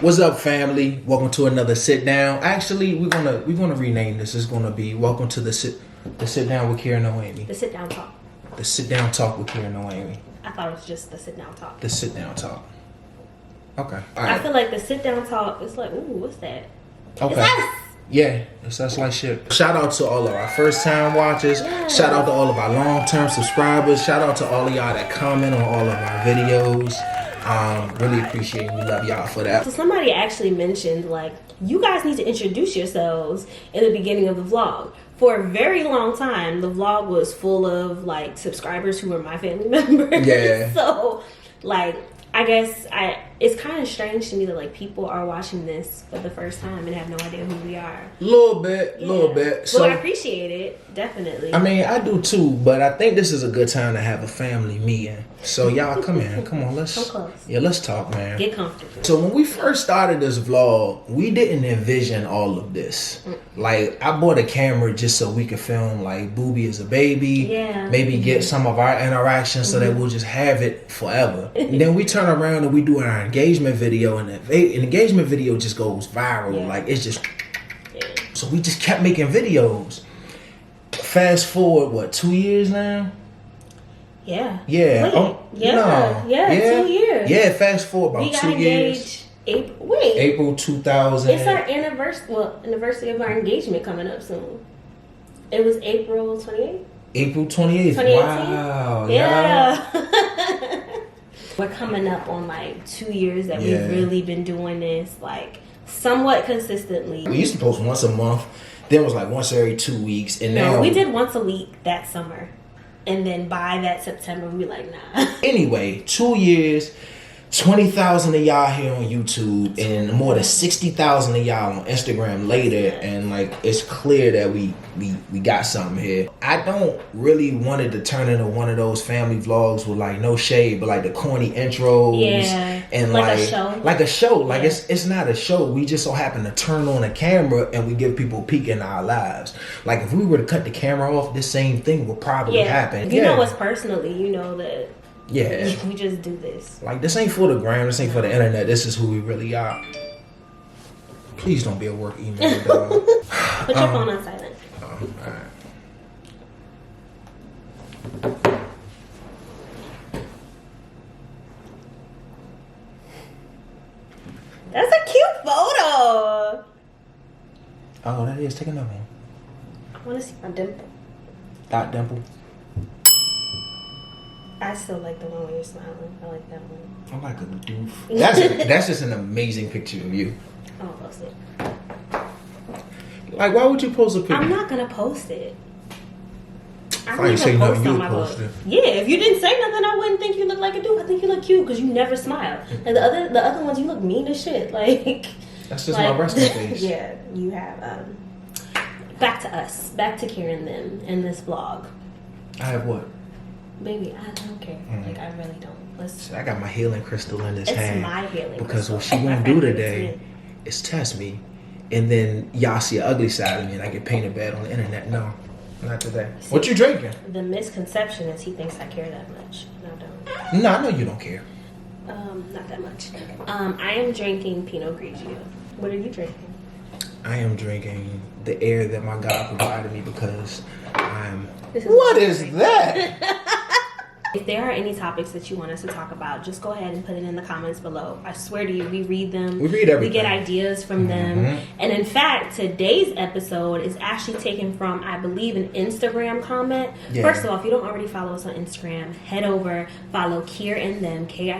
What's up, family? Welcome to another sit down. Actually, we're gonna rename this. It's gonna be welcome to the sit down with Kier and Noemi. The sit down talk. The sit down talk with Kier and Noemi. I thought it was just the sit down talk. The sit down talk. Okay. All I right. feel like the sit down talk is like, ooh, what's that? Okay. It's us. Yeah, it's us like shit. Shout out to all of our first time watchers. Yeah. Shout out to all of our long term subscribers. Shout out to all of y'all that comment on all of our videos. Really appreciate and we love y'all for that. So somebody actually mentioned, like, you guys need to introduce yourselves in the beginning of the vlog. For a very long time, the vlog was full of, like, subscribers who were my family members. Yeah. So, like, I guess it's kind of strange to me that, like, people are watching this for the first time and have no idea who we are. Little bit. So Well, I appreciate it, definitely. I mean, I do too, but I think this is a good time to have a family meeting. So y'all come in. Come on, let's Come close. Yeah, let's talk, man. Get comfortable. So when we first started this vlog, we didn't envision all of this. Like, I bought a camera just so we could film like Booby as a baby. Yeah. Maybe get some of our interactions so that we'll just have it forever. And then we turn around and we do our engagement video, and the engagement video just goes viral. Yeah. Like, it's just... Yeah. So we just kept making videos. Fast forward, what, 2 years now? Yeah. Yeah. Wait, Oh, yeah. no. Yeah, 2 years. Yeah, fast forward about We got 2 years. engaged April. April 2000. It's our anniversary of our engagement coming up soon. It was April 28th. April 28th. 2018? Wow. Yeah. We're coming up on like 2 years that Yeah. we've really been doing this, like, somewhat consistently. We used to post once a month. Then it was like once every 2 weeks. And now No, we did once a week that summer. And then by that September, we were like, nah. Anyway, 2 years, 20,000 of y'all here on YouTube, and more than 60,000 of y'all on Instagram later, and like, it's clear that we got something here. I don't really want it to turn into one of those family vlogs with like no shade, but like the corny intros, Yeah, and like a show. Like, Yeah. it's not a show. We just so happen to turn on a camera and we give people a peek in our lives. Like, if we were to cut the camera off, this same thing would probably happen. If you know us personally, you know that Yeah. we just do this. Like, this ain't for the gram, this ain't for the internet, this is who we really are. Please don't be a work email, dog. Put your phone on silent. Alright. That's a cute photo. Oh, that is, take another one. I want to see my dimple. Dot dimple. I still like the one where you're smiling. I like that one. I'm like a doof. That's just an amazing picture of you. I won't post it. Like, why would you post a picture? I'm not gonna post it. I I don't ain't say even nothing, post you on would my post blog. it. Yeah, if you didn't say nothing, I wouldn't think you look like a dude. I think you look cute because you never smile. And the other ones, you look mean as shit. Like, That's just my resting face. Yeah, you have. Back to us. Back to Kier and them in this vlog. I have what? Baby, I don't care. Like, I really don't. Let's. I got my healing crystal in this It's hand. my healing Because crystal. what she My gonna do friend gave it to today me. is test me. And then y'all see an ugly side of me and I get painted bad on the internet. No, not today. What you drinking? The misconception is he thinks I care that much. No, I don't. No, I know you don't care. Not that much. I am drinking Pinot Grigio. What are you drinking? I am drinking the air that my God provided me because I'm... This is What is that? If there are any topics that you want us to talk about, just go ahead and put it in the comments below. I swear to you, we read them. We read everything. We get ideas from them. And in fact, today's episode is actually taken from, I believe, an Instagram comment. Yeah. First of all, if you don't already follow us on Instagram, head over, follow Kier and Them, Kier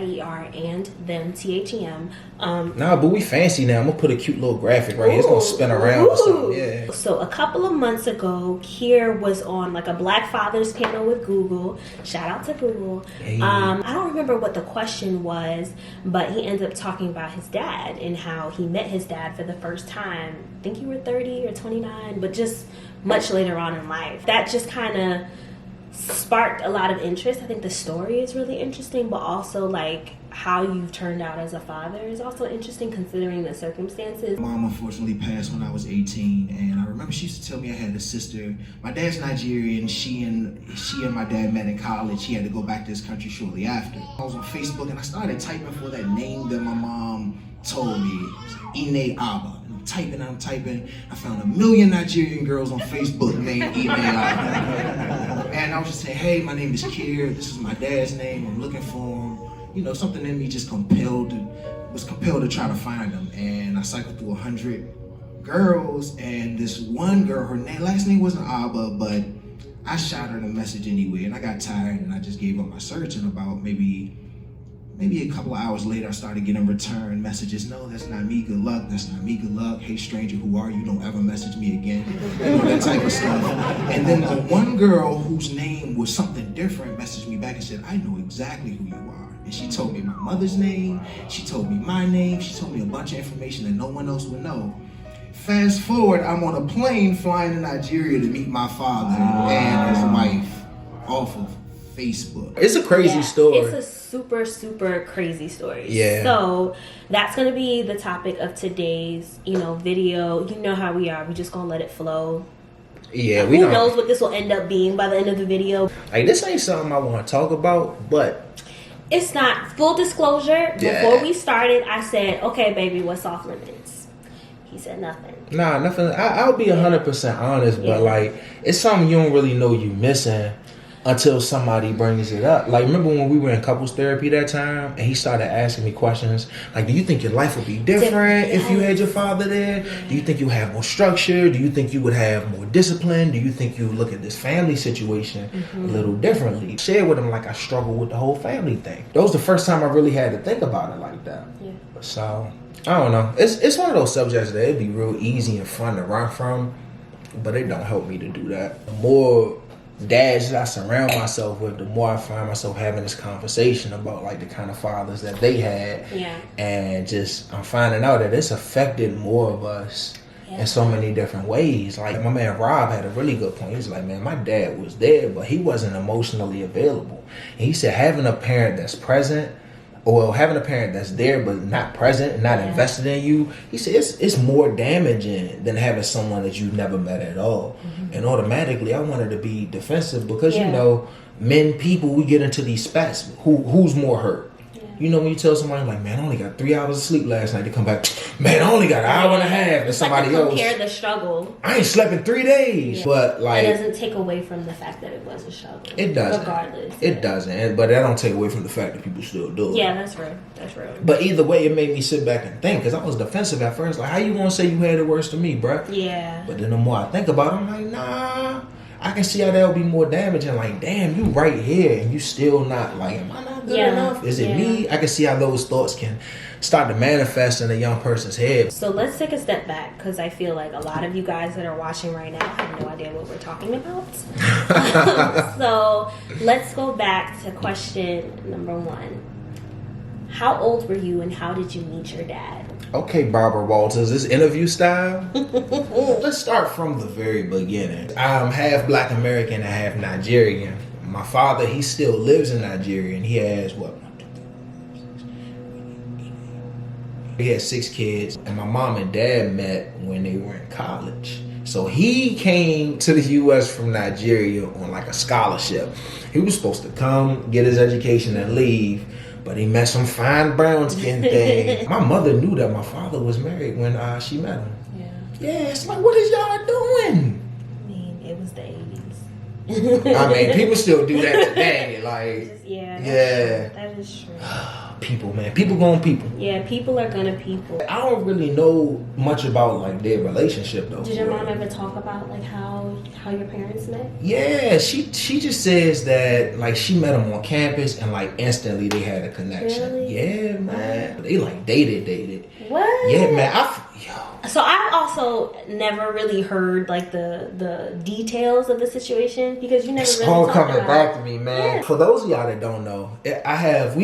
and Them, THEM. Nah, but we fancy now. I'm gonna put a cute little graphic right here. It's gonna spin around or something. Yeah. So a couple of months ago, Kier was on like a Black Fathers panel with Google. Shout out to Google. Hey. I don't remember what the question was, but he ended up talking about his dad and how he met his dad for the first time. I think you were 30 or 29, but just much later on in life. That just kind of sparked a lot of interest. I think the story is really interesting, but also like how you've turned out as a father is also interesting considering the circumstances. Mom unfortunately passed when I was 18, and I remember she used to tell me I had a sister. My dad's Nigerian. She and my dad met in college. He had to go back to his country shortly after. I was on Facebook and I started typing for that name that my mom told me, Ine Abba. I'm typing. I found 1 million Nigerian girls on Facebook named Ine Abba. And I was just saying, hey, my name is Kier. This is my dad's name. I'm looking for him. You know, something in me just was compelled to try to find him. And I cycled through 100 girls, and this one girl, her last name wasn't Abba, but I shot her a message anyway, and I got tired and I just gave up my search. And about maybe a couple of hours later, I started getting return messages. No, that's not me. Good luck. That's not me. Good luck. Hey, stranger, who are you? Don't ever message me again. You know, that type of stuff. And then the one girl whose name was something different messaged me back and said, I know exactly who you are. And she told me my mother's name. She told me my name. She told me a bunch of information that no one else would know. Fast forward, I'm on a plane flying to Nigeria to meet my father and his wife off of Facebook. It's a crazy story. It's a super, super crazy story. Yeah. So that's gonna be the topic of today's, video. You know how we are. We just gonna let it flow. Yeah, Who knows what this will end up being by the end of the video. Like, this ain't something I want to talk about, but it's not. Full disclosure, before we started, I said, okay, baby, what's off limits? He said nothing. Nah, nothing. I'll be 100% honest, but like, it's something you don't really know you missing until somebody brings it up. Like, remember when we were in couples therapy that time, and he started asking me questions like, do you think your life would be different if you had your father there? Do you think you have more structure? Do you think you would have more discipline? Do you think you would look at this family situation a little differently? Share with him like I struggle with the whole family thing. That was the first time I really had to think about it like that. Yeah. So I don't know. It's one of those subjects that it'd be real easy and fun to run from, but it don't help me to do that. The more dads that I surround myself with, the more I find myself having this conversation about like the kind of fathers that they had. Yeah. And just I'm finding out that it's affected more of us in so many different ways. Like, my man Rob had a really good point. He's like, man, my dad was there, but he wasn't emotionally available. And he said having a parent that's present, or having a parent that's there but not present and not invested in you, he said it's more damaging than having someone that you've never met at all. And automatically I wanted to be defensive because men, people, we get into these spats. Who's more hurt? You know, when you tell somebody like, man, I only got 3 hours of sleep last night, they come back, man, I only got an hour and a half, and somebody else, compare the struggle. I ain't slept in 3 days. But like, it doesn't take away from the fact that it was a struggle. It doesn't. Regardless. It doesn't. But that don't take away from the fact that people still do it. Yeah, that's real. That's real. But either way, it made me sit back and think, because I was defensive at first. Like, how you gonna say you had it worse than me, bruh? Yeah. But then the more I think about it, I'm like, nah, I can see how that would be more damaging. Like, damn, you right here and you still not, like, am I not good enough? Is it me? I can see how those thoughts can start to manifest in a young person's head. So let's take a step back, because I feel like a lot of you guys that are watching right now have no idea what we're talking about. So let's go back to question number 1. How old were you and how did you meet your dad? Okay, Barbara Walters, this interview style. Let's start from the very beginning. I'm half Black American and half Nigerian. My father, he still lives in Nigeria, and he has he had 6 kids, and my mom and dad met when they were in college. So he came to the U.S. from Nigeria on like a scholarship. He was supposed to come, get his education, and leave. But he met some fine brown skin thing. My mother knew that my father was married when she met him. Yeah, it's like, what is y'all doing? I mean, it was the 80s. I mean, people still do that today. Like, that is true. People, man. People gonna people. Yeah, people are gonna people. I don't really know much about like their relationship though. Did your mom ever talk about like how your parents met? Yeah, she just says that like she met him on campus and like instantly they had a connection. Really? Yeah, man. They like dated. What? Yeah, man. So I've also never really heard like the details of the situation, because you never it's really all talk coming about back to me, man. Yeah. For those of y'all that don't know, we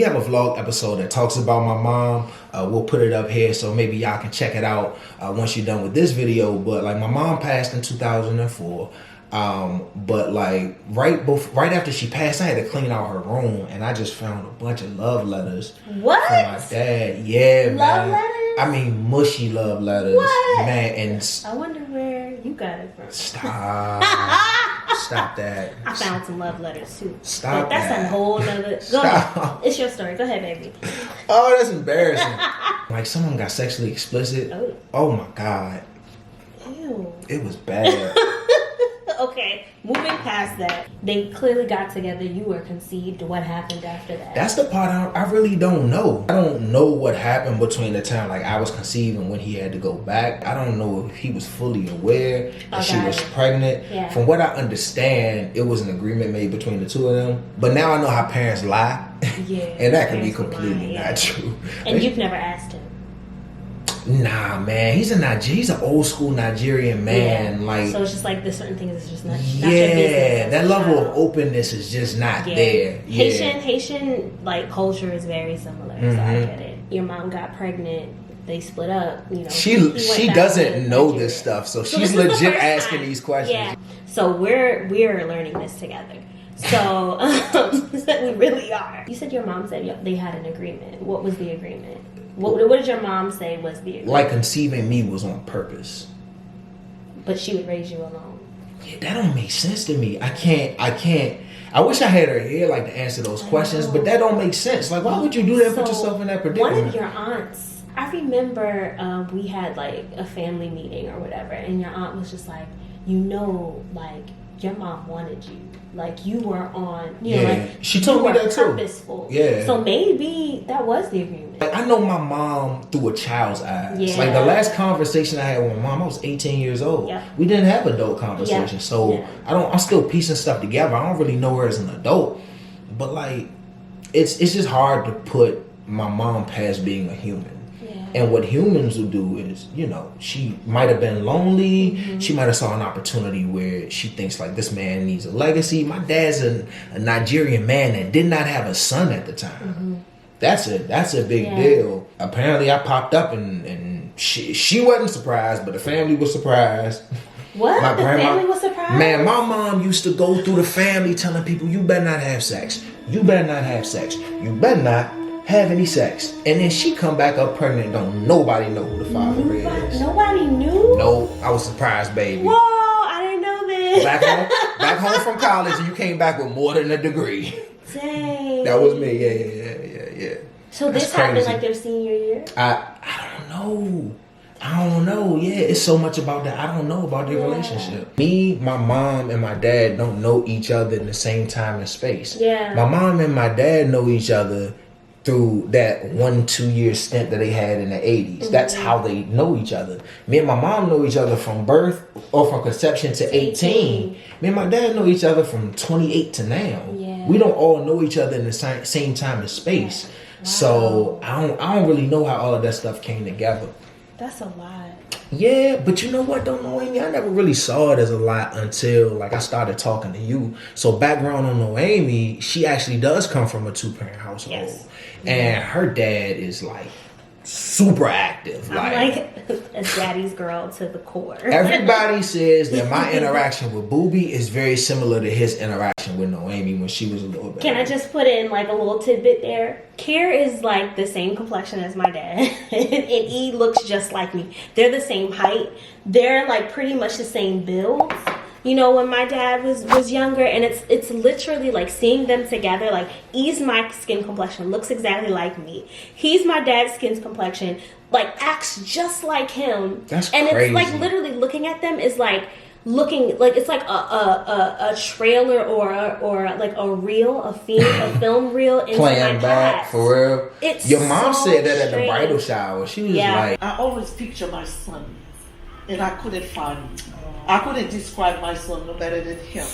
have a vlog episode that talks about my mom. We'll put it up here so maybe y'all can check it out once you're done with this video. But like, my mom passed in 2004. But like right after she passed, I had to clean out her room, and I just found a bunch of love letters What? from my dad. Yeah, Love man. letters? I mean, mushy love letters. What? Man, and I wonder where you got it from. stop that. I found some love letters too. Stop But that's that. a whole nother. Go Stop. ahead. It's your story. Go ahead, baby. Oh, that's embarrassing. Like, some of them got sexually explicit. Oh my God. Ew. It was bad. Okay, moving past that, they clearly got together. You were conceived. What happened after that? That's the part I really don't know. I don't know what happened between the time like I was conceived and when he had to go back. I don't know if he was fully aware that she was pregnant. Yeah. From what I understand, it was an agreement made between the two of them. But now I know how parents lie. Yeah. And that can be parents completely lie, not true. And you've never asked him. Nah, man. He's an old school Nigerian man. Yeah. Like, so it's just like there's certain things that's just not. yeah, Not your business. that level of openness is just not there. Yeah. Haitian like culture is very similar, so I get it. Your mom got pregnant, they split up. You know, She he went back doesn't to know Nigeria. this stuff, so this she's is the legit first asking time. these questions. Yeah. So we're learning this together. So we really are. You said your mom said they had an agreement. What was the agreement? What did your mom say was the agreement? Like, conceiving me was on purpose. But she would raise you alone. Yeah, that don't make sense to me. I can't. I wish I had her here, like, to answer those questions, but that don't make sense. Like, why would you do that? Put yourself in that predicament. One of your aunts, I remember we had like a family meeting or whatever, and your aunt was just like, like your mom wanted you. Like you were on, like she told me that too. Purposeful. Yeah. So maybe that was the agreement. Like, I know my mom through a child's eyes. Yeah. Like, the last conversation I had with my mom, I was 18 years old. Yeah. We didn't have adult conversations, Yeah. so Yeah. I'm still piecing stuff together. I don't really know her as an adult, but like, it's just hard to put my mom past being a human. And what humans will do is, she might have been lonely. Mm-hmm. She might have saw an opportunity where she thinks like, this man needs a legacy. My dad's a Nigerian man that did not have a son at the time. Mm-hmm. That's a big deal. Apparently I popped up and she wasn't surprised, but the family was surprised. What? The family was surprised? Man, my mom used to go through the family telling people, you better not have sex. You better not have sex. You better not have any sex. And then she come back up pregnant. Don't nobody know who the father is. Nobody knew? No, I was surprised, baby. Whoa, I didn't know this. Back home from college, and you came back with more than a degree. Dang. That was me. Yeah. So this happened like their senior year? I don't know. Yeah, it's so much about that. I don't know about their relationship. Me, my mom, and my dad don't know each other in the same time and space. Yeah. My mom and my dad know each other through that 1-2 year stint that they had in the 80s. Mm-hmm. That's how they know each other. Me and my mom know each other from birth or from conception to 18. Me and my dad know each other from 28 to now. Yeah. We don't all know each other in the same time and space. Yeah. Wow. So I don't really know how all of that stuff came together. That's a lot. Yeah, but you know what though, Noemi? I never really saw it as a lot until like I started talking to you. So background on Noemi, she actually does come from a 2-parent household. Yes. And her dad is like super active. I'm like a daddy's girl to the core. Everybody says that my interaction with Boobie is very similar to his interaction with Noemi when she was a little bit. Can I just put in like a little tidbit there? Kier is like the same complexion as my dad. And he looks just like me. They're the same height. They're like pretty much the same build. When my dad was younger, and it's literally like seeing them together. Like, he's my skin complexion, looks exactly like me. He's my dad's skin complexion, like acts just like him. That's and crazy. It's like literally looking at them is like looking like it's like a trailer or like a film reel into playing my back past. for real. It's your mom so said that at the strange. bridal shower. She was like, I always picture my son, and I couldn't find him. I couldn't describe my son no better than him.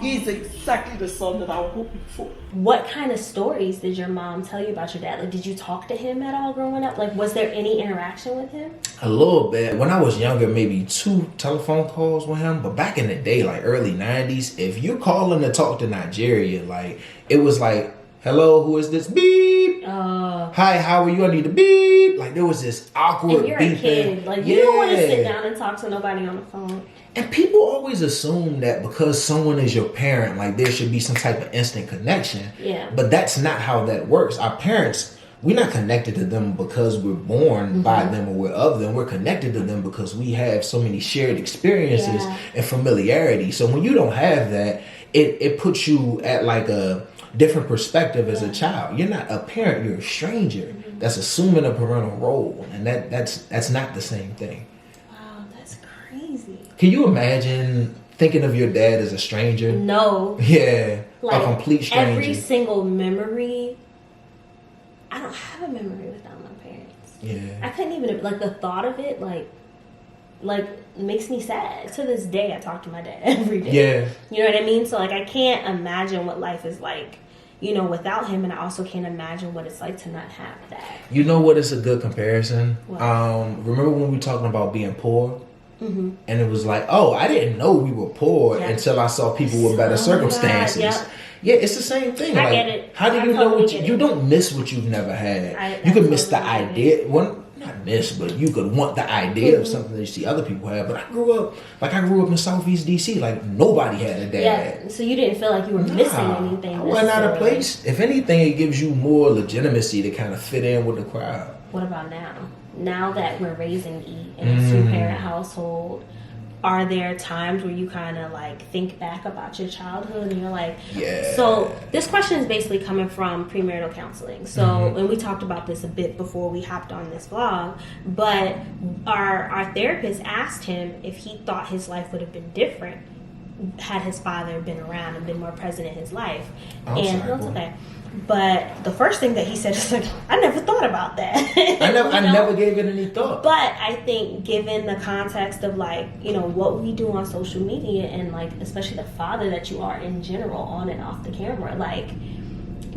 He's exactly the son that I was hoping for. What kind of stories did your mom tell you about your dad? Like, did you talk to him at all growing up? Like, was there any interaction with him? a little bit. When I was younger, maybe 2 telephone calls with him. But back in the day, like early 90s, if you calling to talk to Nigeria, like it was like Hello, who is this? Beep. Hi, how are you? I need to beep. Like there was this awkward and you're beeping. a kid. Like you don't want to sit down and talk to nobody on the phone. And people always assume that because someone is your parent, like there should be some type of instant connection. Yeah. But that's not how that works. Our parents, we're not connected to them because we're born by them or we're of them. We're connected to them because we have so many shared experiences and familiarity. So when you don't have that, it puts you at like a different perspective as a child. You're not a parent, you're a stranger that's assuming a parental role. And that's not the same thing. Wow, that's crazy. Can you imagine thinking of your dad as a stranger? No. Yeah. Like, a complete stranger. Every single memory, I don't have a memory without my parents. Yeah. I couldn't even, like, the thought of it, like makes me sad. To this day, I talk to my dad every day. Yeah. You know what I mean? So, like, I can't imagine what life is like, you know, without him. And I also can't imagine what it's like to not have that. You know what is a good comparison? What? Remember when we were talking about being poor? Mm-hmm. And it was like, oh, I didn't know we were poor until I saw people with better circumstances. Yeah, it's the same thing. I like, get it. How do you know what you don't miss what you've never had? You can miss the idea. Well, not miss, but you could want the idea of something that you see other people have. But I grew up in Southeast DC. Like nobody had a dad. Yeah, so you didn't feel like you were missing anything. I wasn't out of place. If anything, it gives you more legitimacy to kind of fit in with the crowd. What about now? Now that we're raising E in a two-parent household, are there times where you kind of like think back about your childhood and you're like, yeah. So this question is basically coming from premarital counseling. So, and we talked about this a bit before we hopped on this vlog, but our therapist asked him if he thought his life would have been different had his father been around and been more present in his life. That's okay. But the first thing that he said is like, I never thought about that. I never gave it any thought. But I think given the context of like, you know, what we do on social media and like, especially the father that you are in general on and off the camera, like,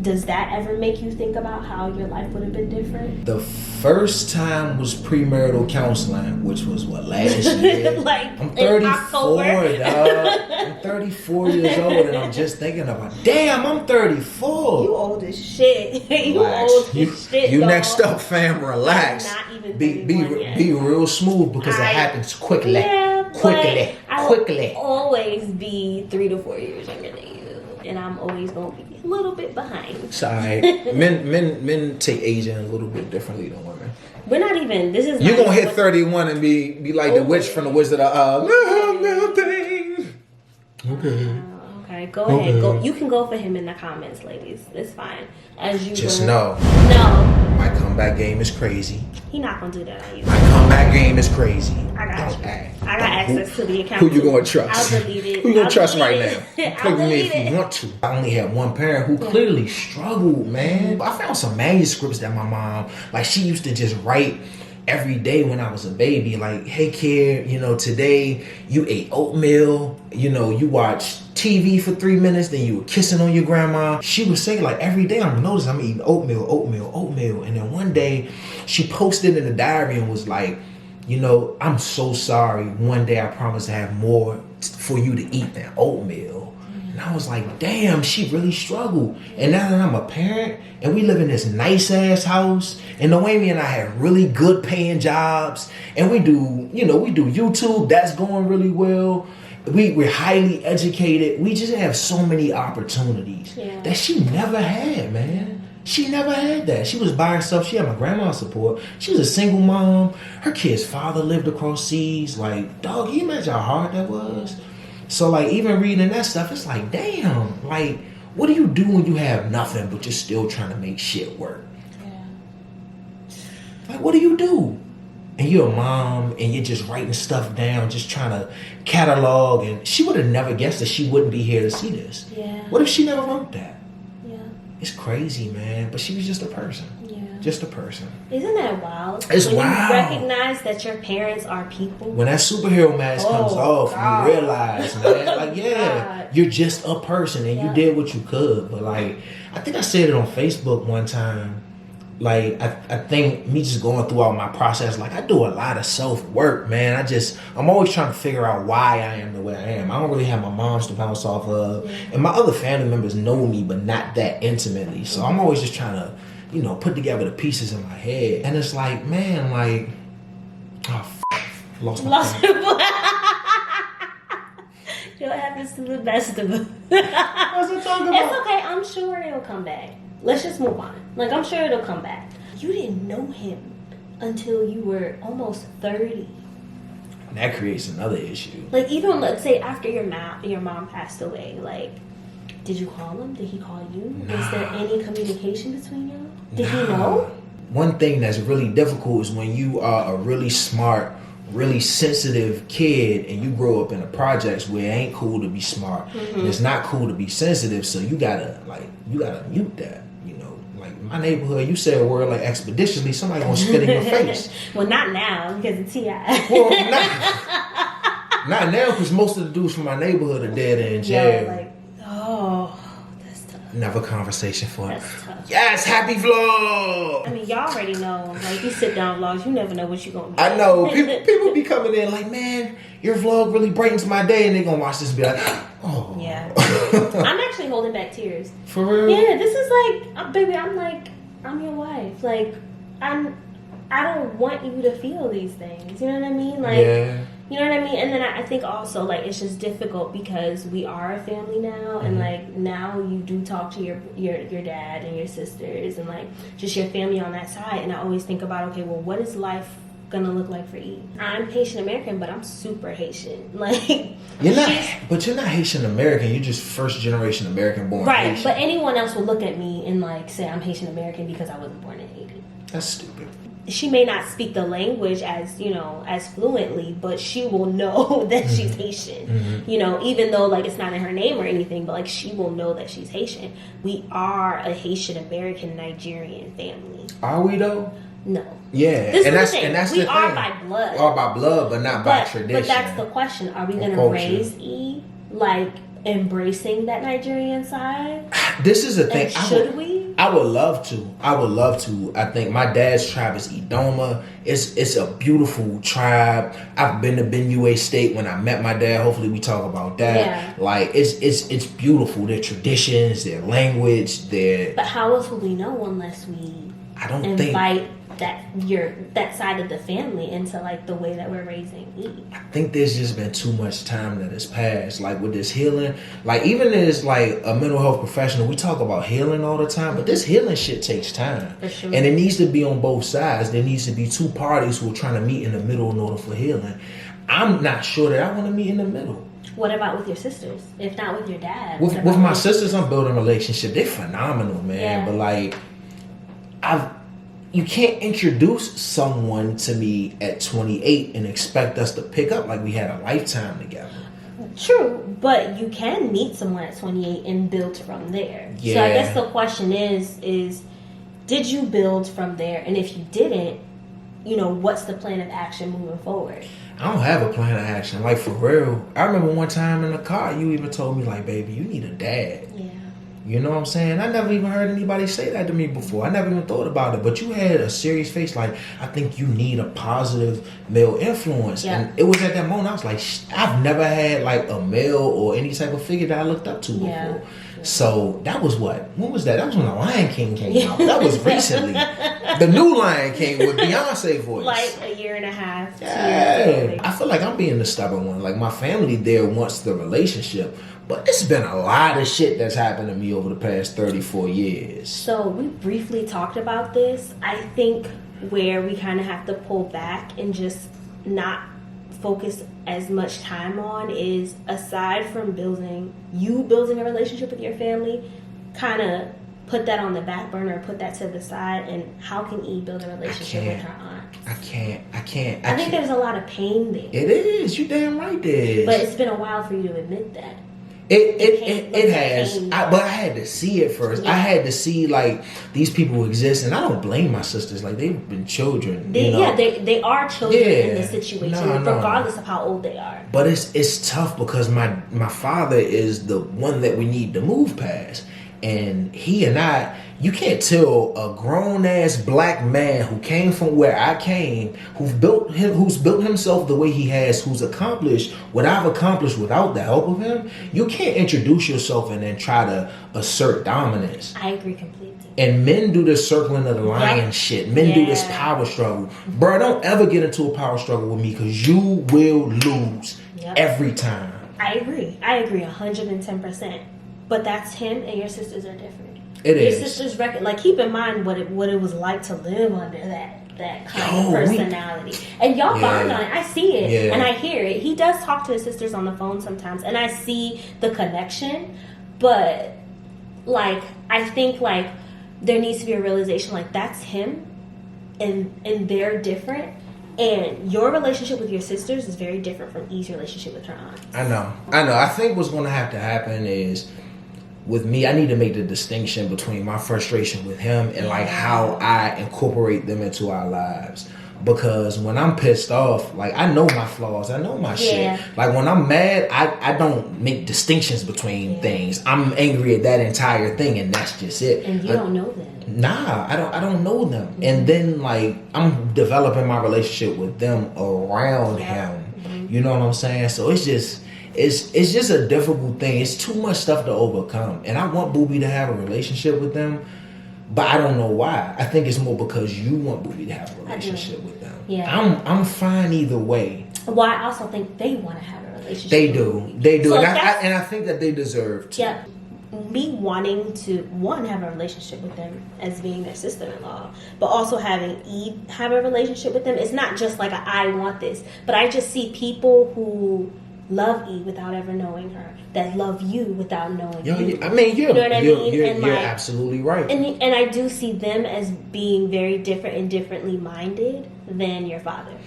does that ever make you think about how your life would have been different? The first time was premarital counseling, which was what, last year? Like I'm 34, dog. I'm 34 years old, and I'm just thinking about, damn, I'm 34. You old as shit. Relax. Old as shit. You dog. next up, fam. Relax. I'm not even Be real smooth because it happens quickly. Yeah, quickly. I will always be 3 to 4 years younger than you, and I'm always gonna be a little bit behind. It's alright. Men take aging a little bit differently than women. We're not even. This is. You're gonna hit 31 and be like the witch from the Wizard of thing. Okay. Okay, go ahead. Go. You can go for him in the comments, ladies. It's fine. As you just learn. know. My comeback game is crazy. He not gonna do that on you. My comeback game is crazy. I got you. I got access to the account. Who you gonna trust? I'll delete it. Who you gonna trust right now? I'll Play with me delete if you want to. I only had one parent who clearly struggled, man. I found some manuscripts that my mom, like, she used to just write every day when I was a baby. Like, hey, Kier, you know, today you ate oatmeal. You know, you watched TV for 3 minutes, then you were kissing on your grandma. She would say, like, every day I'm eating oatmeal. And then one day she posted in the diary and was like, you know, I'm so sorry. One day I promise to have more for you to eat than oatmeal. And I was like, damn, she really struggled. And now that I'm a parent and we live in this nice ass house, and Noemi and I have really good paying jobs, and we do YouTube, that's going really well. We're highly educated. We just have so many opportunities that she never had, man. She never had that. She was by herself. She had my grandma's support. She was a single mom. Her kid's father lived across seas. Like, dog, can you imagine how hard that was? So, like, even reading that stuff, it's like, damn. Like, what do you do when you have nothing but you're still trying to make shit work? Yeah. Like, what do you do? And you're a mom, and you're just writing stuff down, just trying to catalog. And she would have never guessed that she wouldn't be here to see this. Yeah. What if she never wrote that? Yeah. It's crazy, man. But she was just a person. Yeah. Just a person. Isn't that wild? It's wild. You recognize that your parents are people. When that superhero mask comes off, God. You realize, man, like, yeah, God. You're just a person, and you did what you could. But, like, I think I said it on Facebook one time. like I think me just going throughout my process, like I do a lot of self-work, man. I'm always trying to figure out why I am the way I am. I don't really have my moms to bounce off of, and my other family members know me, but not that intimately. So I'm always just trying to, you know, put together the pieces in my head. And it's like, man, like, lost my point. What happens to the best of us? What's it talking about? It's okay. I'm sure it'll come back. Let's just move on. Like, I'm sure it'll come back. You didn't know him until you were almost 30. That creates another issue. Like, even, let's say, after your mom passed away, like, did you call him? Did he call you? Nah. Was there any communication between you? Did he know? One thing that's really difficult is when you are a really smart, really sensitive kid and you grow up in the projects where it ain't cool to be smart and it's not cool to be sensitive, so you gotta mute that, you know. Like my neighborhood, you say a word like expeditiously, somebody gonna spit in your face. Well, not now because of T.I. Well, not now because most of the dudes from my neighborhood are dead and in jail. Yeah, like, oh, that's tough. Another conversation for it. That's tough. Yes, happy vlog. I mean, y'all already know. Like, these sit down vlogs, you never know what you're gonna be. I know people be coming in like, man, your vlog really brightens my day, and they gonna watch this and be like, oh. Yeah. I'm actually holding back tears. For real? Yeah, this is like, baby, I'm your wife. Like, I don't want you to feel these things. You know what I mean? Like, yeah. You know what I mean? And then I think also, like, it's just difficult because we are a family now, and like now you do talk to your dad and your sisters and like just your family on that side. And I always think about, okay, well, what is life gonna look like for E? I'm Haitian American, but I'm super Haitian. Like, you're not Haitian American. You're just first generation American born right? Haitian. But anyone else will look at me and like say I'm Haitian American because I wasn't born in Haiti. That's stupid. She may not speak the language as fluently, but she will know that she's Haitian. You know, even though like it's not in her name or anything, but like she will know that she's Haitian. We are a Haitian American Nigerian family. Are we though? No. Yeah, This and is that's we the thing. are by blood. We are by blood, but not by tradition. But that's the question: are we going to culture. raise E like embracing that Nigerian side? This is the thing. And should we? I would love to. I think my dad's tribe is Idoma. It's a beautiful tribe. I've been to Benue State when I met my dad. Hopefully we talk about that. Yeah. Like it's beautiful. Their traditions, their language, their. But how else will we know unless we invite that side of the family into like the way that we're raising E? I think there's just been too much time that has passed. Like with this healing, like even as like a mental health professional, we talk about healing all the time, but this healing shit takes time. For sure. And it needs to be on both sides. There needs to be two parties who are trying to meet in the middle in order for healing. I'm not sure that I want to meet in the middle. What about with your sisters? If not with your dad? With my sisters, I'm building a relationship. They're phenomenal, man. Yeah. But like, you can't introduce someone to me at 28 and expect us to pick up like we had a lifetime together. True, but you can meet someone at 28 and build from there. Yeah. So I guess the question is did you build from there? And if you didn't, what's the plan of action moving forward? I don't have a plan of action. Like, for real. I remember one time in the car, you even told me, like, baby, you need a dad. Yeah. You know what I'm saying? I never even heard anybody say that to me before. I never even thought about it. But you had a serious face like, I think you need a positive male influence. Yeah. And it was at that moment I was like, I've never had like a male or any type of figure that I looked up to before. Yeah. So that was when was that? That was when The Lion King came out. That was recently. The new Lion King with Beyonce voice. Like a year and a half. Yeah. I feel like I'm being the stubborn one. Like my family there wants the relationship. But it's been a lot of shit that's happened to me over the past 34 years. So we briefly talked about this. I think where we kind of have to pull back and just not focus as much time on is, aside from building a relationship with your family, kind of put that on the back burner, put that to the side, and how can E build a relationship with her aunt? I can't. I think there's a lot of pain there. It is. You damn right there is. But it's been a while for you to admit that. It has, but I had to see it first. Yeah. I had to see like these people exist, and I don't blame my sisters. Like they've been children. Yeah, they are children in this situation, No. regardless of how old they are. But it's tough because my father is the one that we need to move past, and he and I, You can't tell a grown ass black man who came from where I came, who's built himself the way he has, who's accomplished what I've accomplished without the help of him. You can't introduce yourself and then try to assert dominance. I agree completely. And men do this circling of the lion shit. Men do this power struggle. Bro, don't ever get into a power struggle with me because you will lose every time. I agree 110%. But that's him, and your sisters are different. Your sisters keep in mind what it was like to live under that kind of personality. And y'all bond on it. I see it and I hear it. He does talk to his sisters on the phone sometimes, and I see the connection. But I think there needs to be a realization that's him, and they're different. And your relationship with your sisters is very different from E's relationship with her aunt. I know. I think what's going to have to happen is, with me, I need to make the distinction between my frustration with him and how I incorporate them into our lives. Because when I'm pissed off, I know my flaws, I know my shit. When I'm mad, I don't make distinctions between things. I'm angry at that entire thing, and that's just it. And you don't know them. Nah, I don't know them. Mm-hmm. And then I'm developing my relationship with them around him. Mm-hmm. You know what I'm saying? So it's just a difficult thing. It's too much stuff to overcome. And I want Booby to have a relationship with them, but I don't know why. I think it's more because you want Booby to have a relationship with them. Yeah. I'm fine either way. Well, I also think they want to have a relationship. They do. So and I think that they deserve to. Yeah. Me wanting to have a relationship with them as being their sister-in-law, but also having E have a relationship with them. It's not just I want this, but I just see people who love E without ever knowing her, that love you without knowing you. I mean, you know what I mean? You're absolutely right. And I do see them as being very different and differently minded than your father.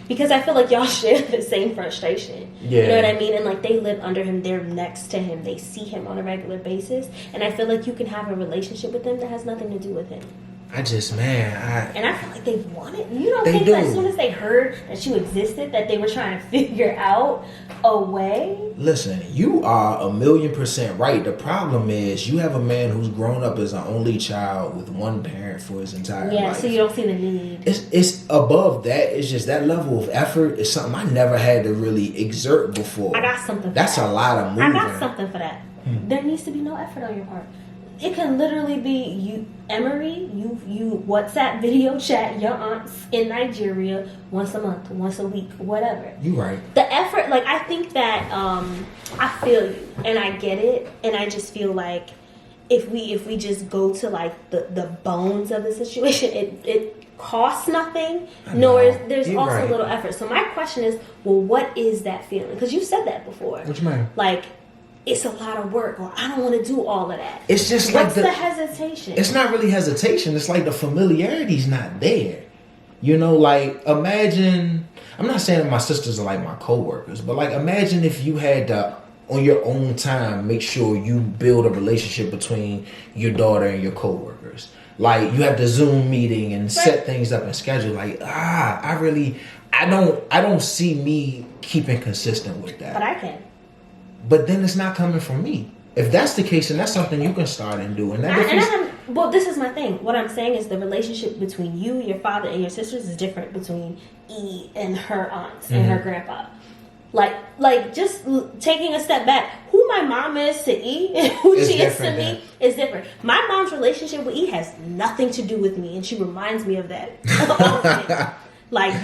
Because I feel like y'all share the same frustration. Yeah. You know what I mean? And they live under him, they're next to him, they see him on a regular basis. And I feel like you can have a relationship with them that has nothing to do with him. I feel like they want it. You don't think that as soon as they heard that you existed, that they were trying to figure out a way? Listen, you are 1,000,000% right. The problem is you have a man who's grown up as an only child with one parent for his entire life. Yeah, so you don't see the need. It's above that. It's just that level of effort is something I never had to really exert before. I got something for That's that. a lot of moving. I got something for that. There needs to be no effort on your part. It can literally be you, Emery, you WhatsApp video chat your aunts in Nigeria once a month, once a week, whatever. You right. The effort, I think that I feel you and I get it, and I just feel like if we just go to the bones of the situation, it costs nothing, nor there's You're also right. little effort. So my question is, well, what is that feeling? Because you said that before. What you mean? It's a lot of work, or I don't want to do all of that. It's just what's the hesitation? It's not really hesitation. It's the familiarity's not there. Imagine. I'm not saying that my sisters are my coworkers, but imagine if you had to, on your own time, make sure you build a relationship between your daughter and your coworkers. You have the Zoom meeting and set things up and schedule. I don't see me keeping consistent with that. But I can. But then it's not coming from me. If that's the case, then that's something you can start and do. Well, this is my thing. What I'm saying is the relationship between you, your father, and your sisters is different between E and her aunts and her grandpa. Just taking a step back, who my mom is to E and who she is to me is different. My mom's relationship with E has nothing to do with me, and she reminds me of that.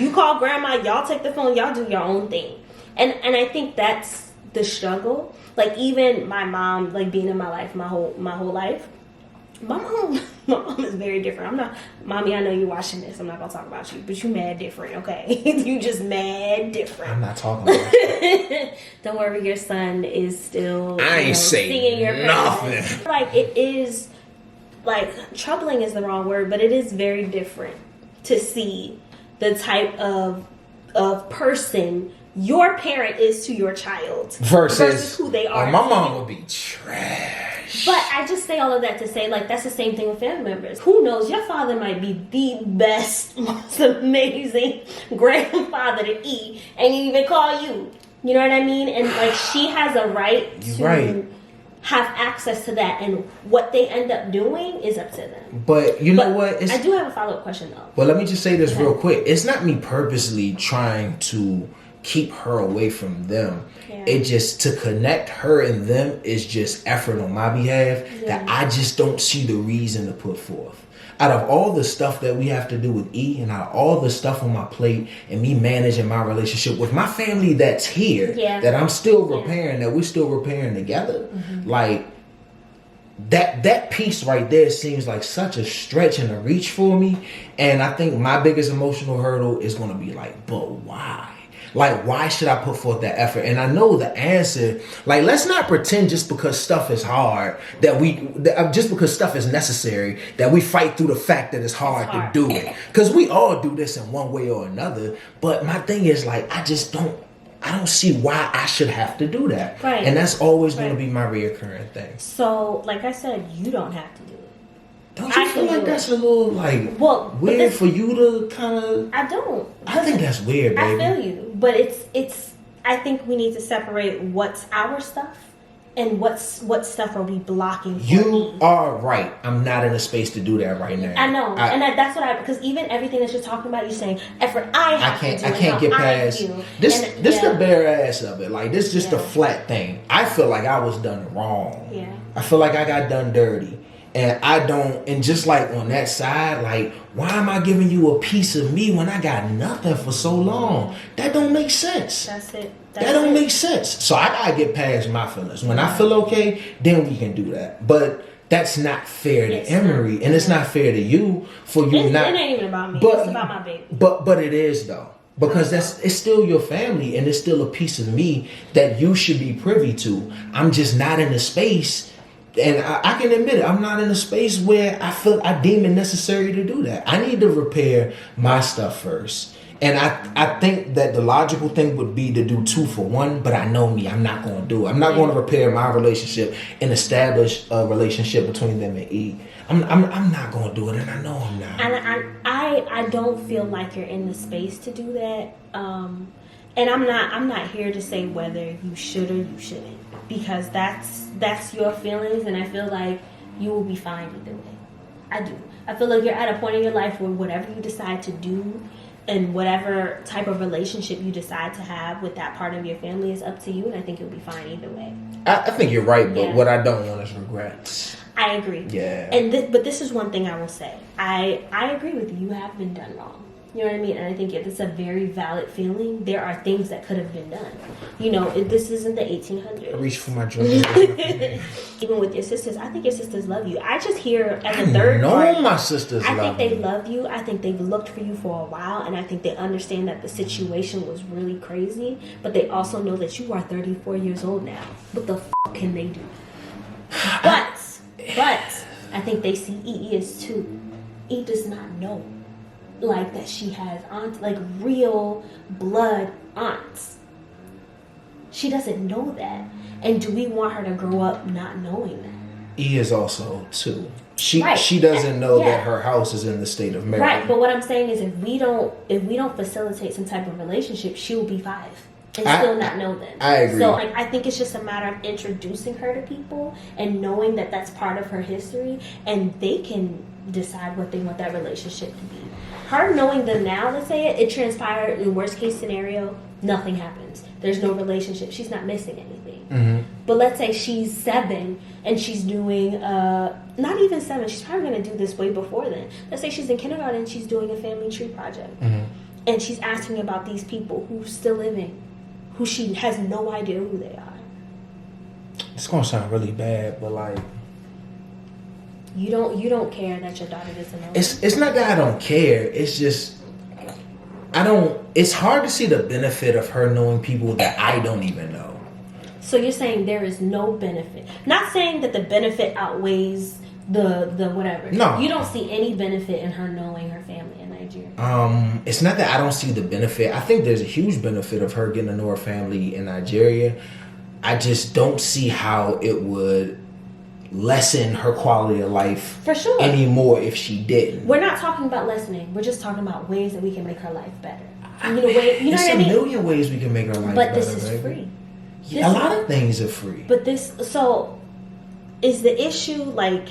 You call grandma, y'all take the phone, y'all do your own thing. And I think that's the struggle. Even my mom, being in my life my whole life, my mom is very different. I'm not, mommy, I know you're watching this, I'm not gonna talk about you, but you mad different, okay? You just mad different. I'm not talking about you. Don't worry, your son is still I ain't saying your nothing. It is troubling is the wrong word, but it is very different to see the type of person your parent is to your child versus who they are. My mom would be trash. But I just say all of that to say, that's the same thing with family members. Who knows? Your father might be the best, most amazing grandfather to eat, and he even call you. You know what I mean? And she has a right have access to that, and what they end up doing is up to them. But you know what? I do have a follow-up question though. Well, let me just say this real quick. It's not me purposely trying to keep her away from them. Yeah. It just, to connect her and them is just effort on my behalf that I just don't see the reason to put forth. Out of all the stuff that we have to do with E, and out of all the stuff on my plate, and me managing my relationship with my family that's here, that I'm still repairing, that we're still repairing together, like that piece right there seems like such a stretch and a reach for me. And I think my biggest emotional hurdle is going to be like, but why? Like, why should I put forth that effort? And I know the answer. Like, let's not pretend just because stuff is hard just because stuff is necessary, that we fight through the fact that it's hard to do it. Because we all do this in one way or another. But my thing is, like, I don't see why I should have to do that. Right. And that's always going to be my reoccurring thing. So, like I said, you don't have to do it. Don't you feel like that's a little, like, weird for you to kind of... I don't. I think that's weird, baby. I feel you. But it's. I think we need to separate what's our stuff and what stuff are we blocking for You me. are right. I'm not in a space to do that right now. I know. That's what because even everything that you're talking about, you're saying effort I can't get past this. This the bare ass of it. Like, this just a flat thing. I feel like I was done wrong. Yeah. I feel like I got done dirty. And I don't, and just like on that side, like, why am I giving you a piece of me when I got nothing for so long? That don't make sense. That's it. That don't make sense. So I gotta get past my feelings. When I feel okay, then we can do that. But that's not fair to Emery, and it's not fair to you for you It not. ain't even about me. It's about my baby. But it is though. Because it's still your family, and it's still a piece of me that you should be privy to. I'm just not in a space. And I can admit it, I'm not in a space where I deem it necessary to do that. I need to repair my stuff first. And I think that the logical thing would be to do 2 for 1, but I know me, I'm not going to do it. I'm not going to repair my relationship and establish a relationship between them and E. I'm not going to do it, and I know I'm not. And I don't feel like you're in the space to do that. And I'm not here to say whether you should or you shouldn't, because that's your feelings, and I feel like you will be fine either way. I do. I feel like you're at a point in your life where whatever you decide to do and whatever type of relationship you decide to have with that part of your family is up to you, and I think you'll be fine either way. I think you're right, but what I don't want is regrets. I agree. Yeah. But this is one thing I will say. I agree with you. You have been done wrong. You know what I mean? And I think it's a very valid feeling. There are things that could have been done. You know, this isn't the 1800s. I reach for my drink. Even with your sisters, I think your sisters love you. I just hear as a third party. My sisters love me. I think they love you. I think they've looked for you for a while, and I think they understand that the situation was really crazy. But they also know that you are 34 years old now. What the f*** can they do? But I think they see E as too. E does not know. Like that she has aunts, like real blood aunts. She doesn't know that. And do we want her to grow up not knowing that? E is also 2. She doesn't know that her house is in the state of Maryland. Right, but what I'm saying is if we don't facilitate some type of relationship, she will be 5 and still not know them. I agree. So I think it's just a matter of introducing her to people and knowing that that's part of her history, and they can decide what they want that relationship to be. Her knowing them now, let's say it transpired in worst case scenario, nothing happens. There's no relationship. She's not missing anything. Mm-hmm. But let's say she's 7 and she's doing, not even 7, she's probably going to do this way before then. Let's say she's in kindergarten and she's doing a family tree project. Mm-hmm. And she's asking about these people who's still living, who she has no idea who they are. It's going to sound really bad, but like... You don't care that your daughter doesn't know. It's not that I don't care. It's just it's hard to see the benefit of her knowing people that I don't even know. So you're saying there is no benefit. Not saying that the benefit outweighs the whatever. No. You don't see any benefit in her knowing her family in Nigeria. It's not that I don't see the benefit. I think there's a huge benefit of her getting to know her family in Nigeria. I just don't see how it would lessen her quality of life for sure anymore if she didn't. We're not talking about lessening. We're just talking about ways that we can make her life better. You know what I mean? There's a million ways we can make her life better. But this is free. A lot of things are free. But this, so is the issue like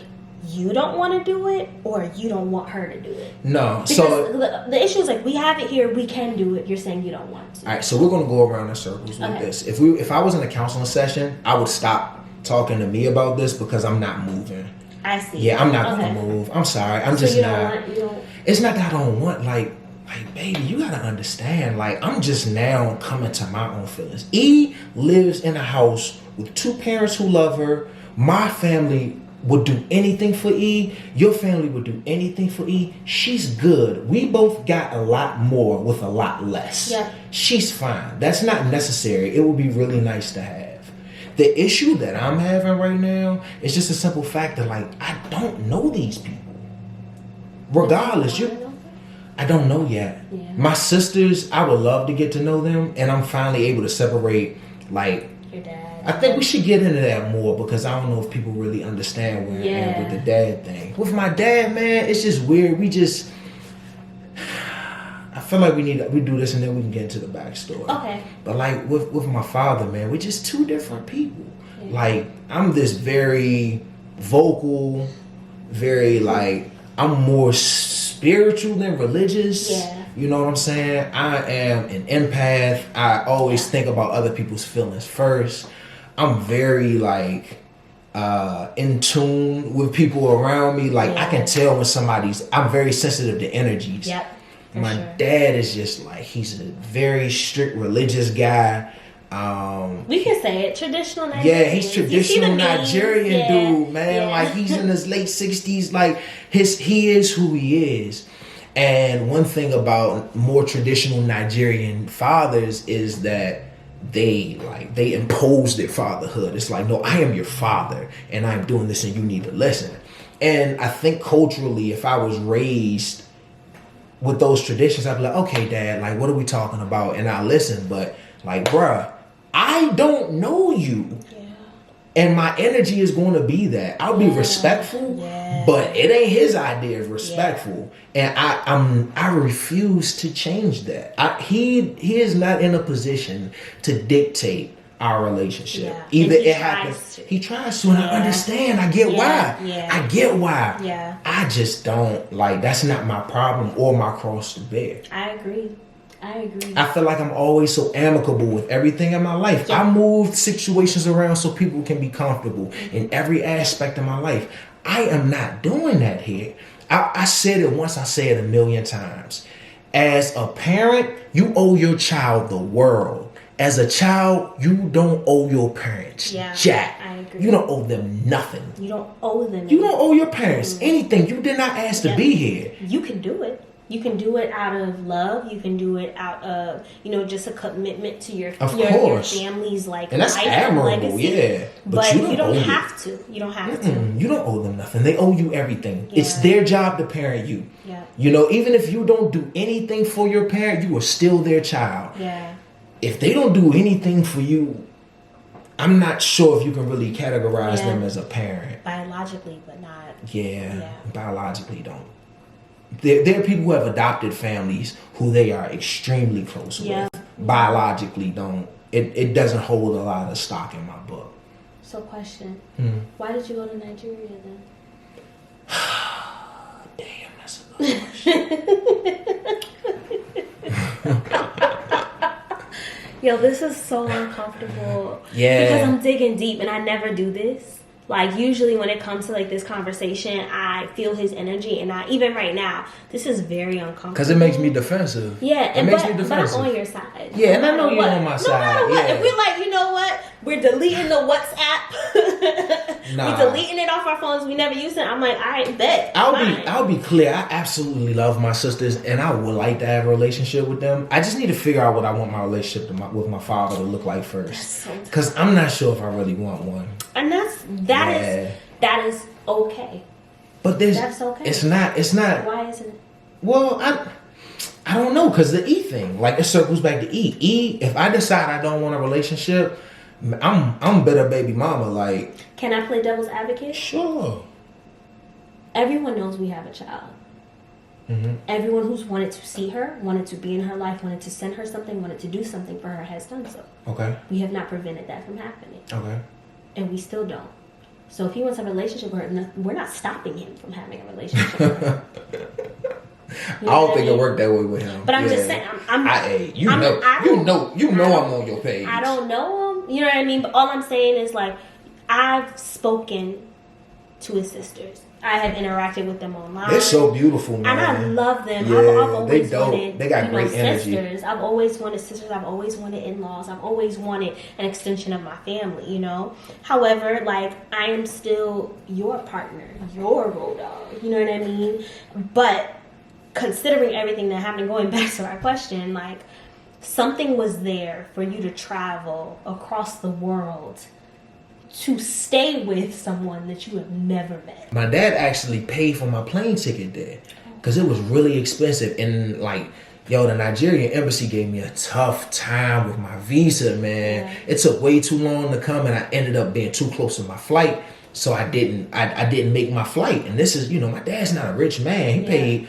you don't want to do it or you don't want her to do it? No. Because So the issue is like we have it here, we can do it. You're saying you don't want to. all right, so we're gonna go around in circles with Okay. this. If I was in a counseling session, I would stop talking to me about this because I'm not moving. I see. Yeah, I'm not Okay. gonna move. I'm sorry. I'm So just you not. don't want, you don't. It's not that I don't want, like, baby, you gotta understand, like, I'm just now coming to my own feelings. E lives in a house with 2 parents who love her. My family would do anything for E. Your family would do anything for E. She's good. We both got a lot more with a lot less. Yeah. She's fine. That's not necessary. It would be really nice to have. The issue that I'm having right now is just a simple fact that, like, I don't know these people. Regardless, I don't know yet. Yeah. My sisters, I would love to get to know them, and I'm finally able to separate, like, Your dad. I think we should get into that more because I don't know if people really understand where I am with the dad thing. With my dad, man, it's just weird. I feel like we do this and then we can get into the backstory. Okay. But like with my father, man, we're just 2 different people. Yeah. Like, I'm this very vocal, very like, I'm more spiritual than religious. Yeah. You know what I'm saying? I am an empath. I always think about other people's feelings first. I'm very like in tune with people around me. Like, I can tell when I'm very sensitive to energies. Yep. My sure. dad is just like, he's a very strict religious guy. We can say it. Traditional Nigerian. Yeah, he's traditional Nigerian dude, man. Yeah. Like, he's in his late 60s. Like, he is who he is. And one thing about more traditional Nigerian fathers is that they impose their fatherhood. It's like, no, I am your father and I'm doing this and you need to listen. And I think culturally, if I was raised with those traditions, I'd be like, okay, dad, like, what are we talking about? And I listen, but like, bruh, I don't know you. Yeah. And my energy is going to be that. I'll be respectful, but it ain't his idea of respectful. And I refuse to change that. He is not in a position to dictate our relationship. Yeah. Either And he it tries happens. to. He tries to, and I understand. I get why. Yeah. I get why. Yeah. I just don't, like, that's not my problem or my cross to bear. I agree. I feel like I'm always so amicable with everything in my life. Yeah. I moved situations around so people can be comfortable in every aspect of my life. I am not doing that here. I said it once, I say it 1,000,000 times. As a parent, you owe your child the world. As a child, you don't owe your parents jack. I agree. You don't owe them nothing. You don't owe them. You don't owe your parents anything. You did not ask to be here. You can do it. You can do it out of love. You can do it out of, just a commitment to your family's like and that's life admirable, and legacy. yeah. But you don't owe have to. You don't have to. You don't owe them nothing. They owe you everything. Yeah. It's their job to parent you. Yeah. Even if you don't do anything for your parent, you are still their child. Yeah. If they don't do anything for you, I'm not sure if you can really categorize them as a parent. Biologically, but not. Yeah. Biologically don't. There are people who have adopted families who they are extremely close with. Biologically don't. It doesn't hold a lot of stock in my book. So question. Why did you go to Nigeria then? Damn, that's a good question. Yo, this is so uncomfortable. Yeah. Because I'm digging deep and I never do this. Like, usually when it comes to, like, this conversation, I feel his energy. And even right now, this is very uncomfortable. Because it makes me defensive. Yeah. It makes me defensive. But I'm on your side. Yeah, and I know you're on my No side. matter what. Yeah. If we're like, you know what? We're deleting the WhatsApp. Nah. We're deleting it off our phones. We never use it. I'm like, all right, bet. I'll be clear. I absolutely love my sisters, and I would like to have a relationship with them. I just need to figure out what I want my relationship with my father to look like first. Because I'm not sure if I really want one. And that is okay. But that's okay. It's not. Why isn't it? Well, I don't know, because the E thing, like, it circles back to E. If I decide I don't want a relationship, I'm better baby mama. Like, can I play devil's advocate? Sure. Everyone knows we have a child. Mm-hmm. Everyone who's wanted to see her, wanted to be in her life, wanted to send her something, wanted to do something for her has done so. Okay. We have not prevented that from happening. Okay. And we still don't. So if he wants a relationship with her, we're not stopping him from having a relationship with her. I don't think it worked that way with him. But I'm just saying, I'm on your page. I don't know him. You know what I mean? But all I'm saying is, like, I've spoken to his sisters. I have interacted with them online. They're so beautiful, man. And I love them. Yeah, I've always they dope. wanted, They got great energy. sisters. I've always wanted sisters. I've always wanted in-laws. I've always wanted an extension of my family, you know? However, like, I am still your partner, your road dog. You know what I mean? But considering everything that happened, going back to our question, like, something was there for you to travel across the world to stay with someone that you have never met. My dad actually paid for my plane ticket there because it was really expensive. And like, yo, the Nigerian embassy gave me a tough time with my visa, man. Yeah. It took way too long to come, and I ended up being too close to my flight, so I didn't make my flight. And this is, you know, my dad's not a rich man. He paid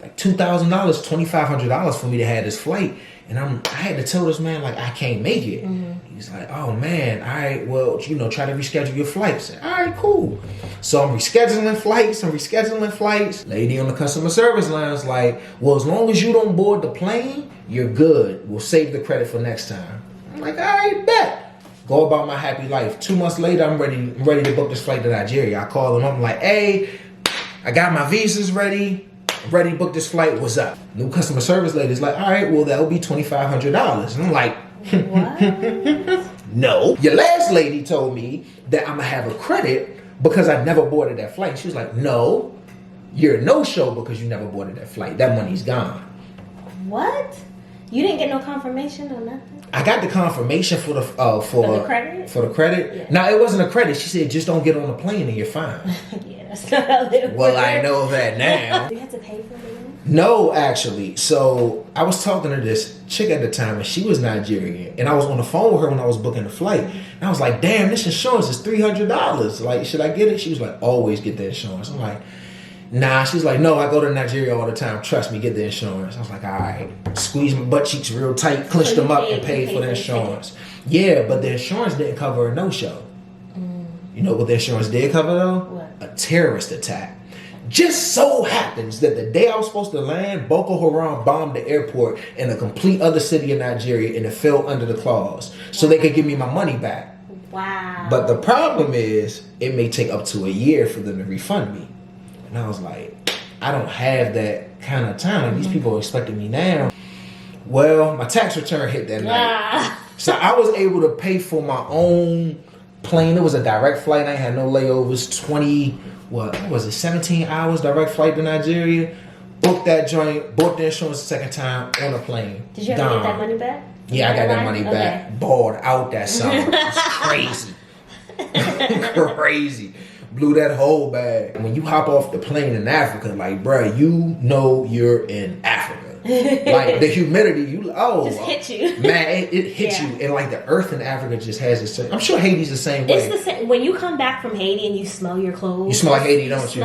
like $2,000, $2,500 for me to have this flight. And I had to tell this man, like, I can't make it. Mm-hmm. He's like, oh man, all right, well, you know, try to reschedule your flights. All right, cool. So I'm rescheduling flights. Lady on the customer service line is like, well, as long as you don't board the plane, you're good. We'll save the credit for next time. I'm like, all right, bet. Go about my happy life. 2 months later, I'm ready to book this flight to Nigeria. I call them. I'm like, hey, I got my visas ready. Ready to book this flight. What's up? New customer service lady's like, all right, well, that'll be $2,500. And I'm like, What? no. Your last lady told me that I'm going to have a credit because I never boarded that flight. She was like, no, you're a no-show because you never boarded that flight. That money's gone. What? You didn't get no confirmation or nothing? I got the confirmation for the credit? For the credit? Yeah. No, it wasn't a credit. She said, just don't get on the plane and you're fine. Yeah, that's not how they work. Well, I know that now. Do you have to pay for it? No, actually. So I was talking to this chick at the time, and she was Nigerian, and I was on the phone with her when I was booking the flight. And I was like, "Damn, this insurance is $300. Like, should I get it?" She was like, "Always get the insurance." I'm like, "Nah." She's like, "No, I go to Nigeria all the time. Trust me, get the insurance." I was like, "All right." Squeeze my butt cheeks real tight, clenched them up, and paid for the insurance. Yeah, but the insurance didn't cover a no-show. You know what the insurance did cover though? What? A terrorist attack. Just so happens that the day I was supposed to land, Boko Haram bombed the airport in a complete other city in Nigeria, and it fell under the clause. So they could give me my money back. Wow. But the problem is, it may take up to a year for them to refund me. And I was like, I don't have that kind of time. Like, these people are expecting me now. Well, my tax return hit that night. So I was able to pay for my own plane. It was a direct flight. I had no layovers. 17 hours direct flight to Nigeria. Booked that joint, bought the insurance the second time on a plane. Did you ever get that money back? Yeah, I got that money back. Balled out that summer. It's crazy. Crazy. Blew that whole bag. When you hop off the plane in Africa, like, bruh, you know you're in Africa. Like, the humidity, just hit you. Man, it hits you. And like, the earth in Africa just has its same. I'm sure Haiti's the same way. It's the same. When you come back from Haiti and you smell your clothes. You smell like Haiti, don't you?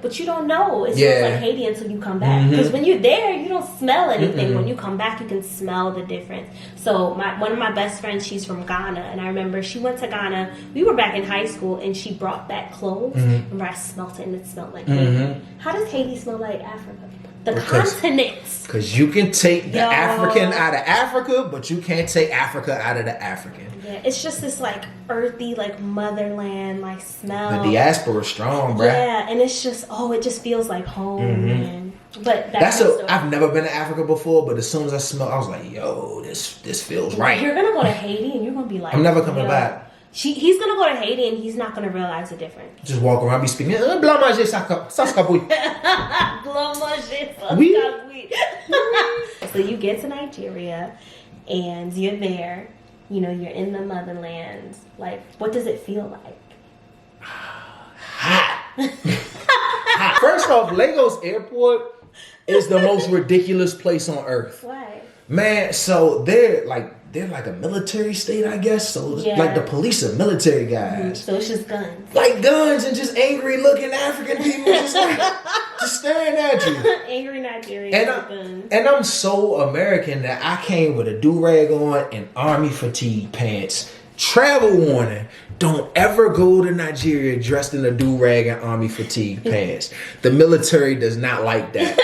But you don't know it smells like Haiti until you come back. Because when you're there, you don't smell anything. When you come back, you can smell the difference. So one of my best friends, she's from Ghana. And I remember she went to Ghana. We were back in high school and she brought back clothes. Remember, I smelled it and it smelled like Haiti. How does Haiti smell like Africa? Continents. Because you can take the African out of Africa, but you can't take Africa out of the African. Yeah, it's just this like earthy, like motherland, like smell. The diaspora is strong, bruh. Yeah, and it's just, it just feels like home, man. But I've never been to Africa before, but as soon as I smell, I was like, yo, this feels right. You're gonna go to Haiti and you're gonna be like, I'm never coming back. He's gonna go to Haiti and he's not gonna realize the difference. Just walk around, be speaking. Blanc manger, ça scapouille. Blanc manger, ça scapouille. So you get to Nigeria and you're there. You know, you're in the motherland. Like, what does it feel like? Hot. Hot. First off, Lagos Airport is the most ridiculous place on earth. Why? Man, so they're like a military state, I guess. So like the police are military guys. So it's just guns. Like guns and just angry looking African people just staring at you. Angry Nigerian guns. And I'm so American that I came with a do-rag on and army fatigue pants Travel warning. Don't ever go to Nigeria dressed in a do-rag and army fatigue pants. The military does not like that.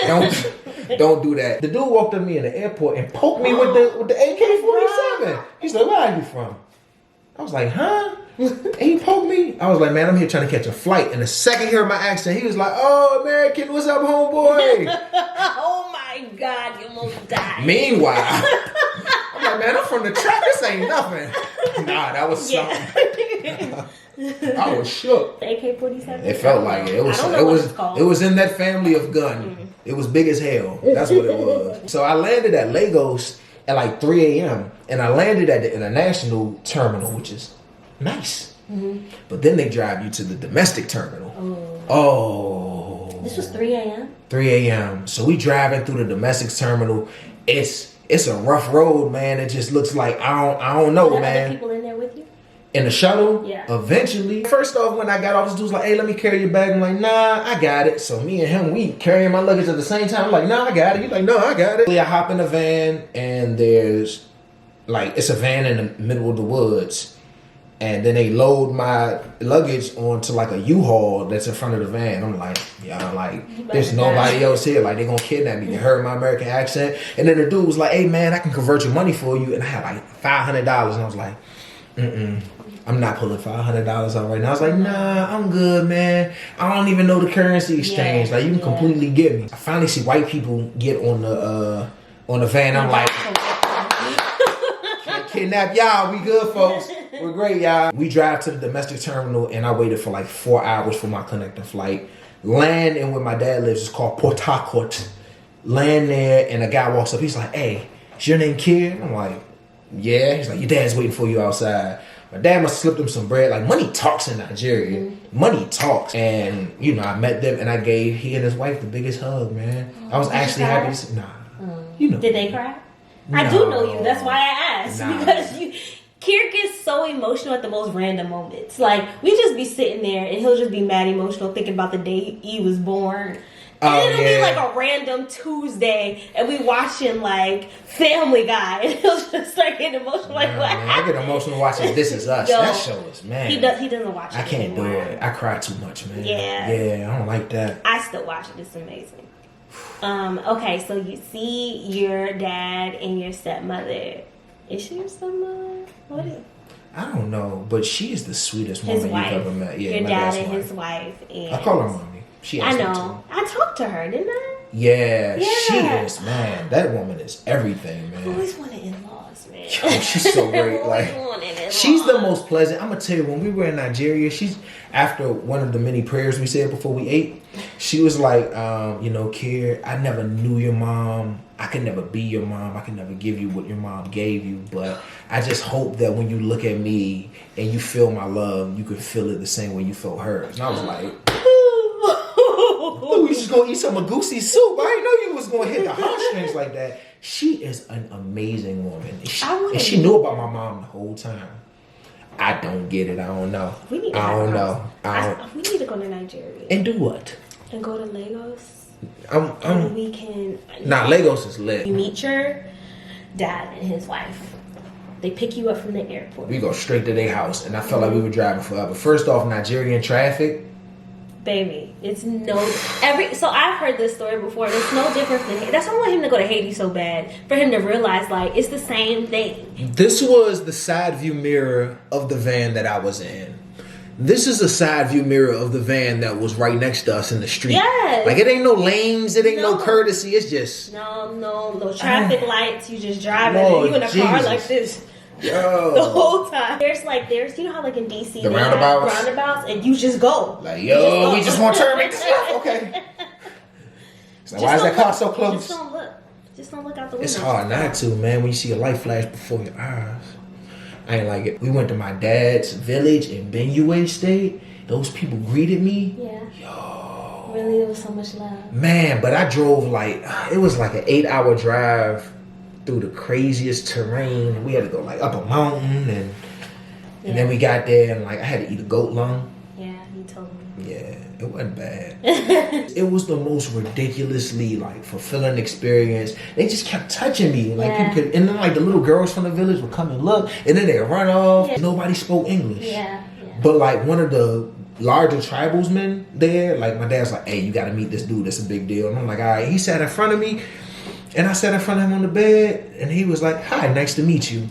Don't do that. The dude walked up to me in the airport and poked me with the AK-47. He's like, where are you from? I was like, huh? And he poked me. I was like, man, I'm here trying to catch a flight. And the second he heard my accent, he was like, oh, American, what's up, homeboy? Oh my God, you almost died. Meanwhile, I'm like, man, I'm from the trap. This ain't nothing. Nah, that was something. I was shook. AK-47. It felt like it. It was in that family of gun. Mm-hmm. It was big as hell. That's what it was. So I landed at Lagos at like 3 a.m. and I landed at the international terminal, which is nice. Mm-hmm. But then they drive you to the domestic terminal. Oh. This was 3 a.m. 3 a.m. So we driving through the domestic terminal. It's a rough road, man. It just looks like I don't know, Are man. other people in there with you? In the shuttle? Yeah. Eventually. First off, when I got off, this dude's like, hey, let me carry your bag. I'm like, nah, I got it. So me and him, we carrying my luggage at the same time. I'm like, nah, I got it. He's like, no, I got it. I hop in the van and there's like, it's a van in the middle of the woods. And then they load my luggage onto like a U-Haul that's in front of the van. I'm like, yeah, like, there's nobody else here. Like, they gonna kidnap me. They heard my American accent. And then the dude was like, hey, man, I can convert your money for you. And I had like $500. And I was like, I'm not pulling $500 out right now. I was like, nah, I'm good, man. I don't even know the currency exchange. Like, you can completely get me. I finally see white people get on the van. I'm like, can't kidnap y'all. We good, folks. We're great, y'all. We drive to the domestic terminal, and I waited for like 4 hours for my connecting flight. Land in where my dad lives is called Port Harcourt. Land there, and a guy walks up. He's like, hey, is your name Kier? I'm like, yeah. He's like, your dad's waiting for you outside. My dad must have slipped him some bread. Like, money talks in Nigeria. Mm-hmm. Money talks. And, you know, I met them, and I gave he and his wife the biggest hug, man. I was actually happy to see. Nah. You know. Did they cry? No. I do know you. That's why I asked. Nah. Because Kier gets so emotional at the most random moments. Like, we just be sitting there, and he'll just be mad emotional thinking about the day he was born. And it'll be like a random Tuesday, and we watching like Family Guy, and he'll just start getting emotional. Like, what? Man, I get emotional watching This Is Us. Yo, that show is, man. He doesn't watch it. I can't anymore. do it. I cry too much, man. Yeah, I don't like that. I still watch it. It's amazing. Okay, so you see your dad and your stepmother. Is she your stepmother? What is? I don't know, but she is the sweetest woman you've ever met. Yeah, your dad and his wife. And I call her mommy. I know. I talked to her, didn't I? Yeah, she is, man. That woman is everything, man. I always wanted in-laws, man. Yo, she's so great. Like, she's the most pleasant. I'm gonna tell you, when we were in Nigeria, she's after one of the many prayers we said before we ate. She was like, you know, Kier, I never knew your mom. I could never be your mom. I could never give you what your mom gave you. But I just hope that when you look at me and you feel my love, you can feel it the same way you felt hers. And I was like, we just gonna eat some Magusi soup. I didn't know you was gonna hit the heartstrings like that. She is an amazing woman. And she knew about my mom the whole time. I don't get it. I don't know. We need to we need to go to Nigeria. And do what? And go to Lagos. And we can. Lagos is lit. You meet your dad and his wife. They pick you up from the airport. We go straight to their house, and I felt like we were driving forever. First off, Nigerian traffic. Baby, it's so I've heard this story before. It's no different than Haiti. That's why I want him to go to Haiti so bad, for him to realize like it's the same thing. This was the side view mirror of the van that I was in. This is a side view mirror of the van that was right next to us in the street. Yes. Like, it ain't no lanes, it ain't no courtesy. It's just no traffic lights. You just driving and you in a car like this. Yo. The whole time. There's you know how like in DC the they roundabouts? have roundabouts and you just go. Like, yo, we just want to turn this off. Okay. So why is that car so close? Just don't look out the window. It's hard not to, man, when you see a light flash before your eyes. I ain't like it. We went to my dad's village in Benue State. Those people greeted me. Yeah. Yo. Really, there was so much love. Man, but I drove it was like an 8-hour drive through the craziest terrain. We had to go like up a mountain and then we got there and like I had to eat a goat lung. Yeah, you told me. Yeah, it wasn't bad. It was the most ridiculously like fulfilling experience. They just kept touching me, like Yeah. people could, and then like the little girls from the village would come and look, and then they'd run off. Yeah. Nobody spoke English. Yeah. But like one of the larger tribesmen there, like my dad's like, "Hey, you got to meet this dude. That's a big deal." And I'm like, "All right." He sat in front of me, and I sat in front of him on the bed, and he was like, "Hi, nice to meet you."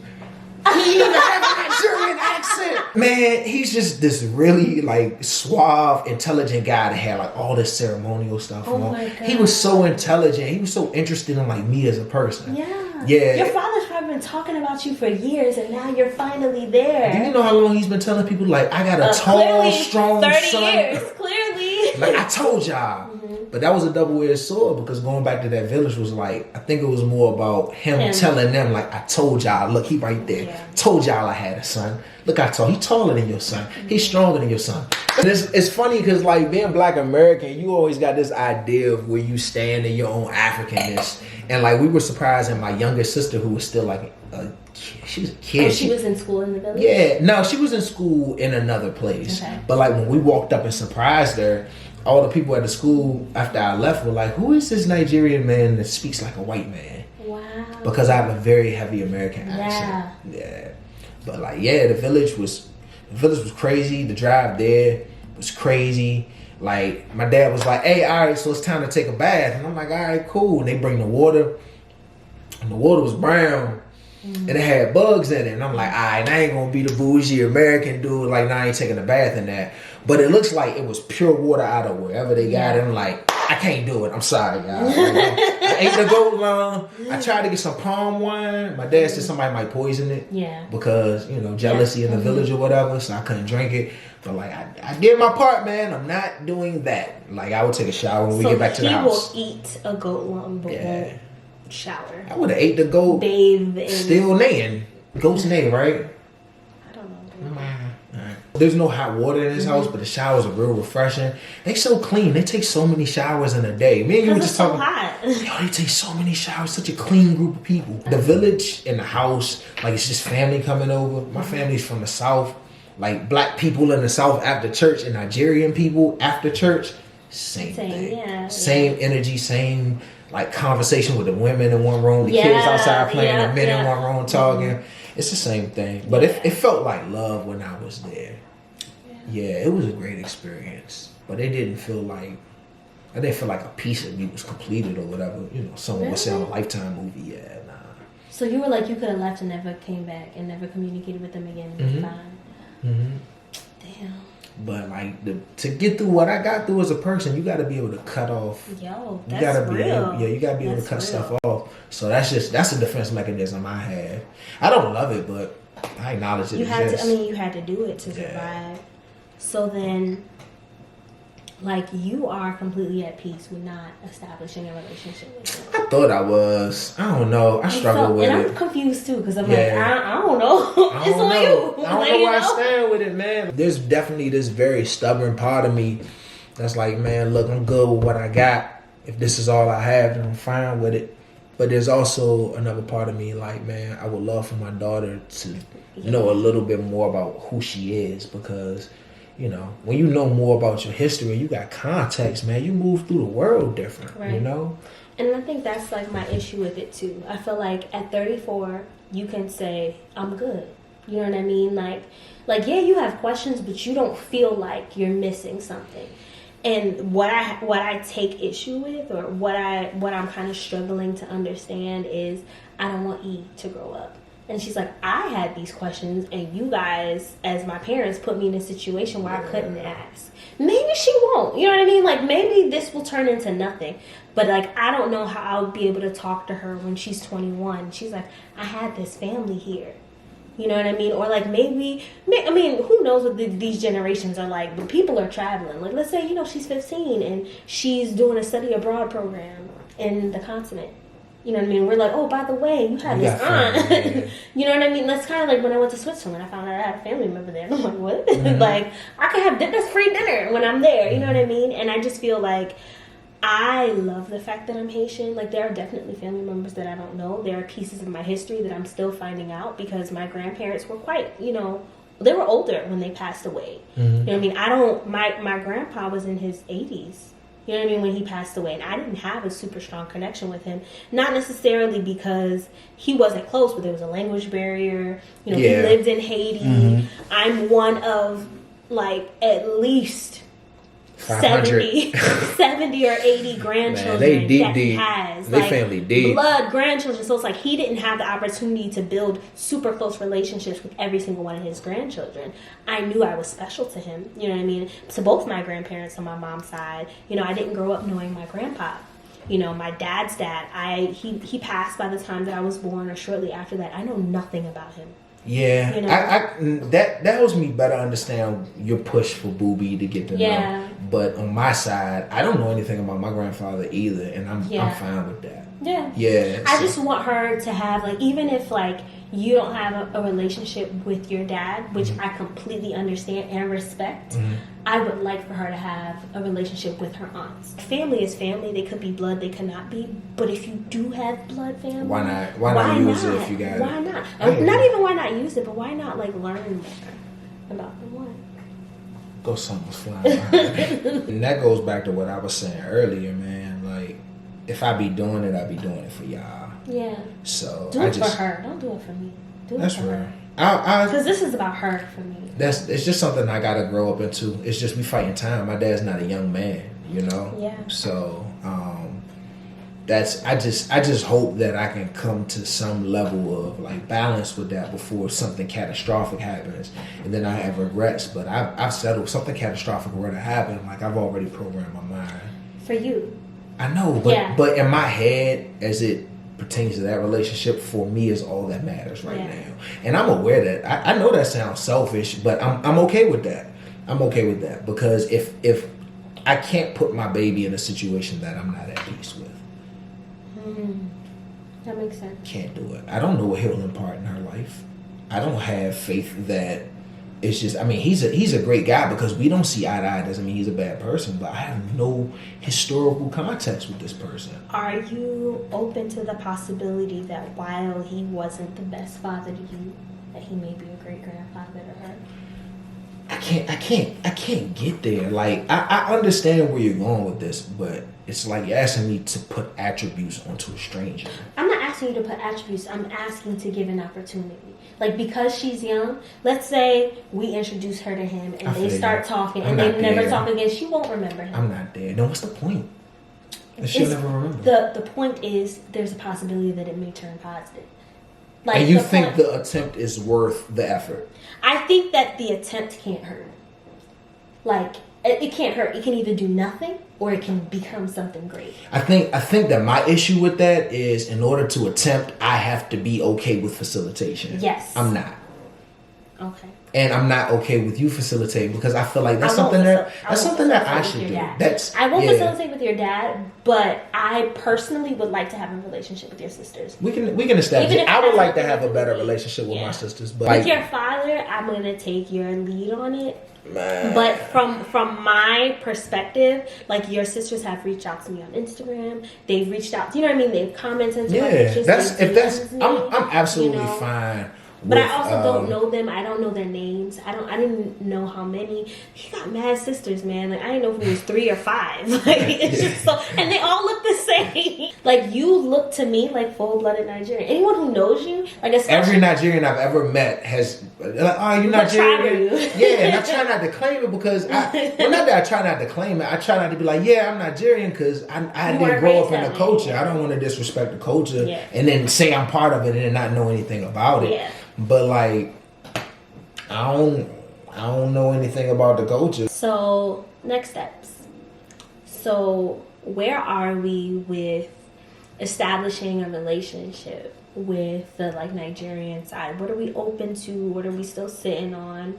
He even had a Nigerian accent. Man, he's just this really like suave, intelligent guy that had like all this ceremonial stuff Oh on. my God. He was so intelligent. He was so interested in like me as a person. Yeah. Yeah. Your father's probably been talking about you for years, and now you're finally there. Do you know how long he's been telling people like I got a tall, Clearly, strong 30 son? years, clearly. Like I told y'all. But that was a double-edged sword because going back to that village was like, I think it was more about him telling them like, I told y'all, look, he right there. Yeah. Told y'all I had a son. Look how tall. He taller than your son. He's stronger than your son. And it's funny because like being Black American, you always got this idea of where you stand in your own Africanness. And like we were surprised at my younger sister who was still like she was a kid. Oh, she was in school in the village? Yeah, no, she was in school in another place. Okay. But like when we walked up and surprised her, all the people at the school after I left were like, "Who is this Nigerian man that speaks like a white man?" Wow. Because I have a very heavy American accent. Yeah. But like, yeah, the village was crazy. The drive there was crazy. Like my dad was like, "Hey, all right, so it's time to take a bath," and I'm like, "All right, cool." And they bring the water, and the water was brown. And it had bugs in it. And I'm like, all right, I ain't going to be the bougie American dude. Like, nah, I ain't taking a bath in that. But it looks like it was pure water out of wherever they got it. I'm like, I can't do it. I'm sorry, y'all. I ate the goat lung. I tried to get some palm wine. My dad said somebody might poison it. Yeah. Because, you know, jealousy in the village or whatever. So I couldn't drink it. But, like, I did my part, man. I'm not doing that. Like, I would take a shower when we get back to the house. He will eat a goat lung, but won't shower. I would have ate the goat. Bathe in... Still neighing. Goat's neigh, right? I don't know. Alright. There's no hot water in this house, but the showers are real refreshing. They so clean. They take so many showers in a day. Me and you were just talking. Hot. Yo, they take so many showers. Such a clean group of people. The village and the house, like it's just family coming over. My family's from the South. Like Black people in the South after church and Nigerian people after church. Same thing. Yeah, same energy, same like conversation with the women in one room, the kids outside playing, the men in one room talking. It's the same thing. But it felt like love when I was there. Yeah, it was a great experience. But it didn't feel like, I didn't feel like a piece of me was completed or whatever. You know, someone would say on a Lifetime movie. Yeah, nah. So you were like, you could have left and never came back and never communicated with them again and fine. Damn. But like to get through what I got through as a person, you got to be able to cut off. Yo, You that's gotta be real. able, you gotta be able to cut That's stuff real. off. So that's a defense mechanism I have. I don't love it, but I acknowledge it You had to. exists. I mean, you had to do it to survive. So then, like, you are completely at peace with not establishing a relationship with them. I thought I was. I don't know. I struggle with and it. I'm confused too because I'm Yeah. like, I don't know. I It's don't on know. you. I don't Like, know you where I stand with it, man. There's definitely this very stubborn part of me that's like, man, look, I'm good with what I got. If this is all I have, then I'm fine with it. But there's also another part of me like, man, I would love for my daughter to know a little bit more about who she is because, you know, when you know more about your history, you got context, man, you move through the world different, Right. you know? And I think that's like my issue with it too. I feel like at 34, you can say, I'm good. You know what I mean? Like yeah, you have questions, but you don't feel like you're missing something. And what I take issue with, or what I'm kind of struggling to understand is, I don't want E to grow up. And she's like, I had these questions, and you guys, as my parents, put me in a situation where I couldn't ask. Maybe she won't. You know what I mean? Like, maybe this will turn into nothing. But, like, I don't know how I'll be able to talk to her when she's 21. She's like, I had this family here. You know what I mean? Or, like, maybe, I mean, who knows what these generations are like, but people are traveling. Like, let's say, you know, she's 15 and she's doing a study abroad program in the continent. You know what I mean? We're like, oh, by the way, you have this aunt. Yeah. You know what I mean? That's kind of like when I went to Switzerland. I found out I had a family member there. And I'm like, what? Like, I can have this free dinner when I'm there. You know what I mean? And I just feel like I love the fact that I'm Haitian. Like, there are definitely family members that I don't know. There are pieces of my history that I'm still finding out because my grandparents were quite, you know, they were older when they passed away. Mm-hmm. You know what I mean? I don't. My grandpa was in his 80s. You know what I mean, when he passed away, and I didn't have a super strong connection with him. Not necessarily because he wasn't close, but there was a language barrier. You know, he lived in Haiti. Mm-hmm. I'm one of like at least 500. 70 or 80 grandchildren. Man, they that he deep. has. They like, family deep. Blood grandchildren. So it's like he didn't have the opportunity to build super close relationships with every single one of his grandchildren. I knew I was special to him. You know what I mean? To both my grandparents on my mom's side. You know, I didn't grow up knowing my grandpa. You know, my dad's dad, he passed by the time that I was born or shortly after that. I know nothing about him. Yeah, you know? that helps me better understand your push for Booby to get to know. But on my side, I don't know anything about my grandfather either, and I'm fine with that. Yeah. I just want her to have, like, even if like you don't have a relationship with your dad, which I completely understand and respect, I would like for her to have a relationship with her aunts. Family is family. They could be blood, they could not be. But if you do have blood family, why not? Why not use it if you got it? Why not? Not even why not use it, but why not like learn more about the one? Go something's flying behind. And that goes back to what I was saying earlier, man. Like, if I be doing it, I be doing it for y'all. Yeah. So do it for her. Don't do it for me. Do it for her. Because this is about her for me. It's just something I gotta grow up into. It's just we fighting time. My dad's not a young man, you know. Yeah. So I just hope that I can come to some level of like balance with that before something catastrophic happens, and then I have regrets. But I've settled. Something catastrophic were to happen, like I've already programmed my mind. For you. I know, but in my head, as it pertains to that relationship, for me is all that matters right now. And I'm aware that I know that sounds selfish, but I'm okay with that. I'm okay with that because if I can't put my baby in a situation that I'm not at peace with. That makes sense. Can't do it. I don't know what he'll impart in her life. I don't have faith that it's just, I mean, he's a great guy because we don't see eye to eye. Doesn't mean he's a bad person, but I have no historical context with this person. Are you open to the possibility that while he wasn't the best father to you, that he may be a great grandfather to her? I can't get there. Like, I understand where you're going with this, but it's like you're asking me to put attributes onto a stranger. I'm not asking you to put attributes. I'm asking to give an opportunity. Like, because she's young, let's say we introduce her to him and they start talking and they never talk again. She won't remember him. I'm not there. No, what's the point? She'll never remember. The point is there's a possibility that it may turn positive. Like, and you think the attempt is worth the effort? I think that the attempt can't hurt. Like, it can't hurt. It can either do nothing or it can become something great. I think that my issue with that is in order to attempt, I have to be okay with facilitation. Yes. I'm not. Okay. And I'm not okay with you facilitating because I feel like that's something that I should do. I won't facilitate with your dad, but I personally would like to have a relationship with your sisters. We can establish it. I would like to have a better relationship with my sisters, but with your father, I'm gonna take your lead on it. Man. But from my perspective, like, your sisters have reached out to me on Instagram. They've reached out. You know what I mean? They've commented. I'm absolutely fine. But I also don't know them. I don't know their names. I didn't know how many. He got mad sisters, man. Like, I didn't know if it was 3 or 5. Like, it's just so, and they all look the same. Like, you look to me like full-blooded Nigerian. Anyone who knows you, like, every Nigerian I've ever met has like, oh, you're Nigerian. Yeah, and I try not to claim it because not that I try not to claim it. I try not to be like, yeah, I'm Nigerian because I didn't grow up in the culture. I don't want to disrespect the culture and then say I'm part of it and not know anything about it. Yeah. But like, I don't know anything about the culture. So, next steps. So, where are we with establishing a relationship with the like Nigerian side? What are we open to? What are we still sitting on?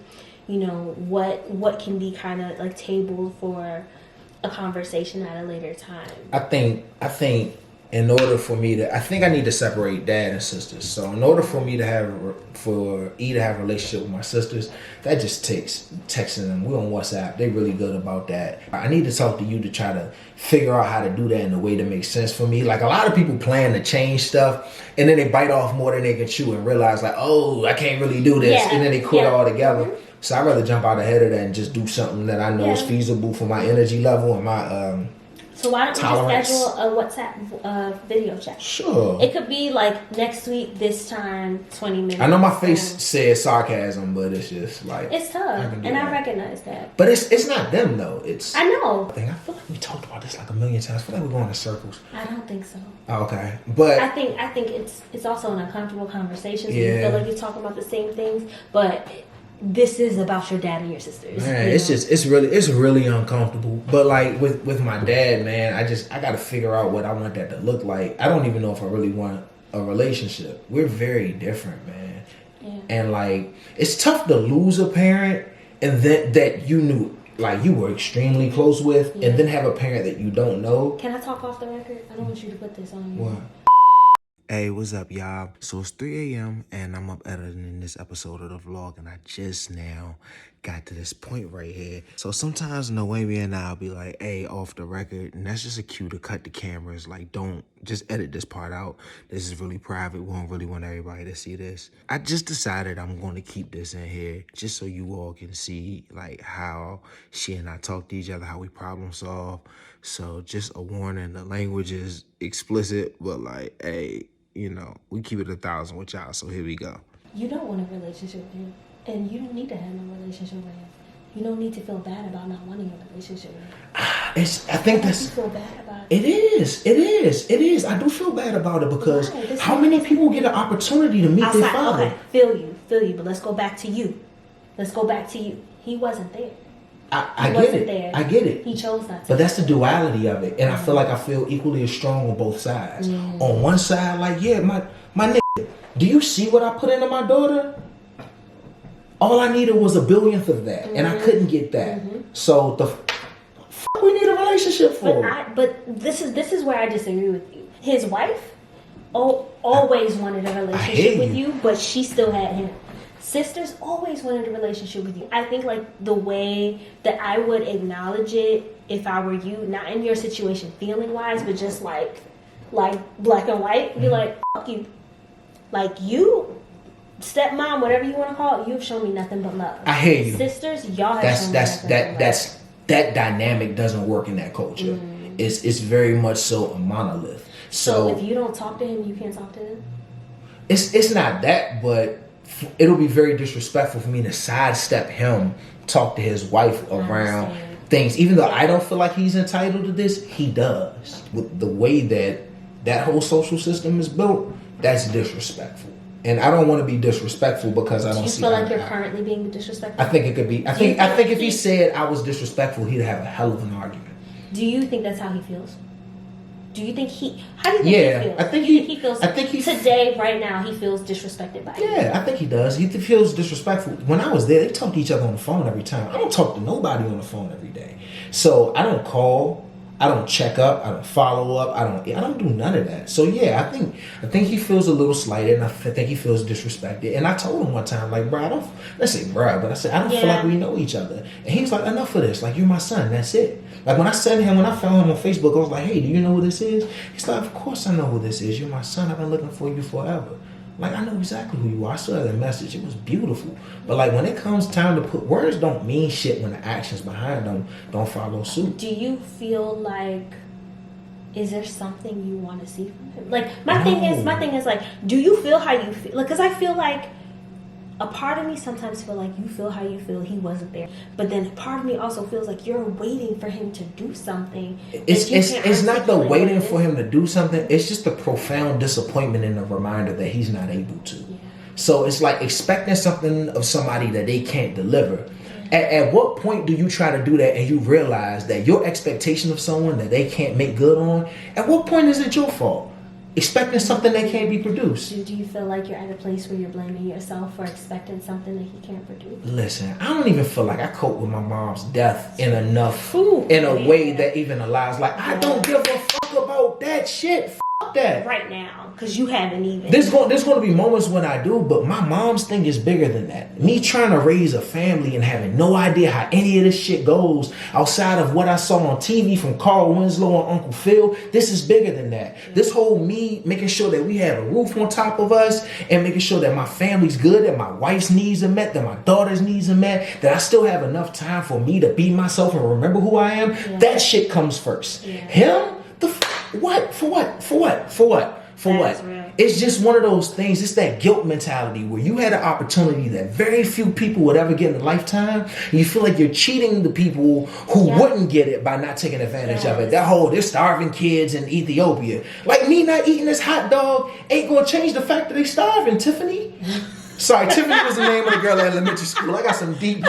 You know, what can be kind of like tabled for a conversation at a later time? I think in order for me to, I think I need to separate dad and sisters. So in order for me to for E to have a relationship with my sisters, that just takes texting them. We're on WhatsApp. They really good about that. I need to talk to you to try to figure out how to do that in a way that makes sense for me. Like a lot of people plan to change stuff and then they bite off more than they can chew and realize like, oh, I can't really do this. And then they quit altogether. So I'd rather jump out ahead of that and just do something that I know is feasible for my energy level and my so why don't tolerance. we just schedule a WhatsApp video chat? Sure. It could be like next week, this time, 20 minutes. I know my face says sarcasm, but it's just like it's tough, and I recognize that. But it's not them though. It's I know. I feel like we talked about this like a million times. I feel like we're going in circles. I don't think so. Oh, okay, but I think it's also an uncomfortable conversation. So you feel like you're talking about the same things, but this is about your dad and your sisters. Man, it's really uncomfortable. But like with my dad, man, I got to figure out what I want that to look like. I don't even know if I really want a relationship. We're very different, man. Yeah. And like it's tough to lose a parent and that you knew, like you were extremely close with, and then have a parent that you don't know. Can I talk off the record? I don't want you to put this on you. What? Hey, what's up, y'all? So it's 3 a.m. and I'm up editing this episode of the vlog, and I just now got to this point right here. So sometimes Noemi and I'll be like, hey, off the record, and that's just a cue to cut the cameras. Like, don't just edit this part out. This is really private. We don't really want everybody to see this. I just decided I'm going to keep this in here just so you all can see like how she and I talk to each other, how we problem solve. So just a warning, the language is explicit, but like, hey, you know, we keep it 1,000 with y'all, so here we go. You don't want a relationship with him, and you don't need to have no relationship with him. You don't need to feel bad about not wanting a relationship with him. I think that's... You feel bad about it. It is. I do feel bad about it because how many people get an opportunity to meet their father? Okay, feel you, but let's go back to you. He wasn't there. I get it. He chose not to. But that's the duality of it. And I feel like I feel equally as strong on both sides. On one side, like, yeah, my nigga, do you see what I put into my daughter? All I needed was a billionth of that. And I couldn't get that. So the fuck we need a relationship for? But this is where I disagree with you. His wife always wanted a relationship with you, but she still had him. Sisters always wanted a relationship with you. I think like the way that I would acknowledge it if I were you, not in your situation feeling wise, but just like black and white, be like, fuck you. Like you, stepmom, whatever you want to call it, you've shown me nothing but love. I hear you. Sisters, y'all have shown me nothing but love. That dynamic doesn't work in that culture. It's very much so a monolith. So if you don't talk to him, you can't talk to him? It's not that, but it'll be very disrespectful for me to sidestep him, talk to his wife around things. Even though I don't feel like he's entitled to this, he does. With the way that whole social system is built, that's disrespectful. And I don't want to be disrespectful because I don't see. Do you feel like you're currently being disrespectful? I think it could be. I think if he said I was disrespectful, he'd have a hell of an argument. Do you think that's how he feels? Do you think how do you think he feels? I think he today, right now, he feels disrespected by you. Yeah, I think he does. He feels disrespectful. When I was there, they talked to each other on the phone every time. I don't talk to nobody on the phone every day. So I don't call, I don't check up, I don't follow up, I don't do none of that. So yeah, I think he feels a little slighted, and I think he feels disrespected. And I told him one time, like, bro, I don't feel like we know each other. And he was like, enough of this. Like, you're my son. That's it. Like when I found him on Facebook, I was like, hey, do you know who this is? He's like, of course I know who this is. You're my son. I've been looking for you forever. Like, I know exactly who you are. I saw that message. It was beautiful. But like when it comes time to put words don't mean shit when the actions behind them don't follow suit. Do you feel like, is there something you want to see from him? Like my thing is like, do you feel how you feel? Like, cause I feel like a part of me sometimes feel like you feel how you feel, he wasn't there. But then a part of me also feels like you're waiting for him to do something. It's not the waiting for him to do something. It's just the profound disappointment and the reminder that he's not able to. Yeah. So it's like expecting something of somebody that they can't deliver. Yeah. At what point do you try to do that and you realize that your expectation of someone that they can't make good on, at what point is it your fault? Expecting something that can't be produced. Do you feel like you're at a place where you're blaming yourself for expecting something that he can't produce? Listen, I don't even feel like I cope with my mom's death in a way that even allows, like, I don't give a fuck about that shit. Fuck that. right now, because you haven't even. There's going to be moments when I do, but my mom's thing is bigger than that. Me trying to raise a family and having no idea how any of this shit goes outside of what I saw on TV from Carl Winslow and Uncle Phil, this is bigger than that. This whole me making sure that we have a roof on top of us and making sure that my family's good, that my wife's needs are met, that my daughter's needs are met, that I still have enough time for me to be myself and remember who I am. Yeah. That shit comes first. Yeah. Him? What? For what? Real. It's just one of those things. It's that guilt mentality where you had an opportunity that very few people would ever get in a lifetime. And you feel like you're cheating the people who wouldn't get it by not taking advantage of it. That whole, they're starving kids in Ethiopia. Like me not eating this hot dog ain't gonna change the fact that they starving, Tiffany. Sorry, Tiffany was the name of the girl at elementary school. I got some deep...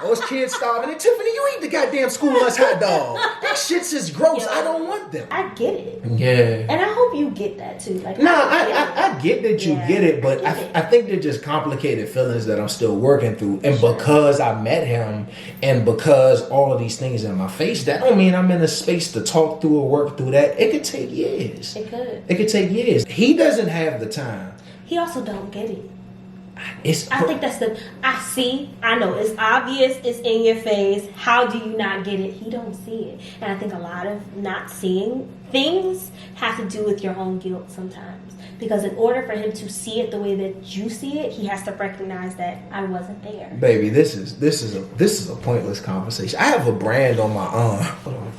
Oh, it's kids starving. And Tiffany, you eat the goddamn school lunch hot dog. That shit's just gross. I don't want them. I get it. Yeah. And I hope you get that too. Like, I get that you get it, but I think they're just complicated feelings that I'm still working through. And because I met him and because all of these things in my face, that don't mean I'm in a space to talk through or work through that. It could take years. It could take years. He doesn't have the time. He also don't get it. I think that's I know it's obvious, it's in your face. How do you not get it? He don't see it. And I think a lot of not seeing things have to do with your own guilt sometimes. Because in order for him to see it the way that you see it, he has to recognize that I wasn't there. Baby, this is a pointless conversation. I have a brand on my arm. Hold on.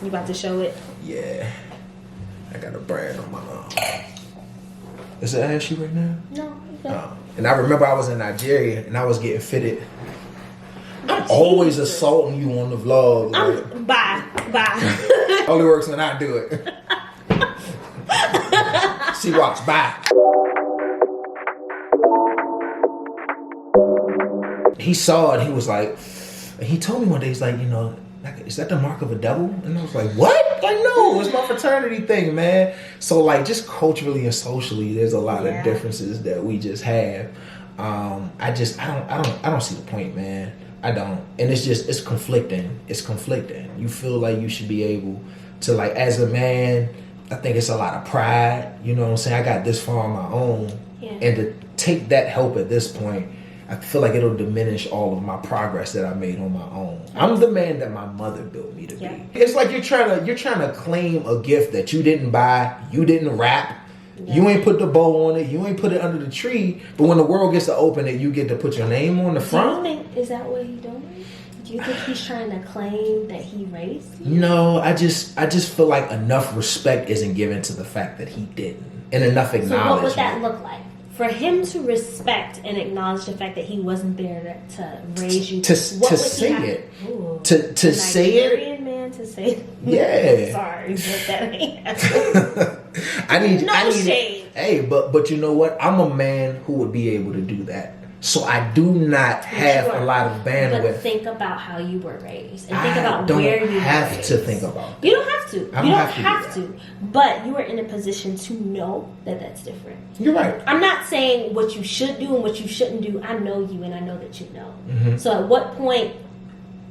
You about to show it? Yeah. I got a brand on my arm. Is it ashy right now? No. And I remember I was in Nigeria and I was getting fitted. I'm always assaulting you on the vlog. Like, Bye. Only works when I do it. She walks by. He saw it. He was like, he told me one day, he's like, you know, like, is that the mark of a devil? And I was like, what? Like, no, it's my fraternity thing, man. So, like, just culturally and socially, there's a lot of differences that we just have. I don't see the point, man. I don't. And it's conflicting. It's conflicting. You feel like you should be able to, like, as a man, I think it's a lot of pride. You know what I'm saying? I got this far on my own. Yeah. And to take that help at this point, I feel like it'll diminish all of my progress that I made on my own. I'm the man that my mother built me to be. It's like you're trying to claim a gift that you didn't buy, you didn't wrap, you ain't put the bow on it, you ain't put it under the tree, but when the world gets to open it, you get to put your name on the front. Do you think, is that what he's doing? Do you think he's trying to claim that he raised you? No, I just feel like enough respect isn't given to the fact that he didn't, and enough acknowledgement. So what would that look like? For him to respect and acknowledge the fact that he wasn't there to raise you, to say it, to say it, man, to say, yeah. Sorry, but that ain't. I need shade. Hey, but you know what? I'm a man who would be able to do that. So I do not have a lot of bandwidth. But think about how you were raised, and think about where you were raised. I don't have to think about that. You don't have to. You don't have to. But you are in a position to know that that's different. You're right. I'm not saying what you should do and what you shouldn't do. I know you, and I know that you know. Mm-hmm. So at what point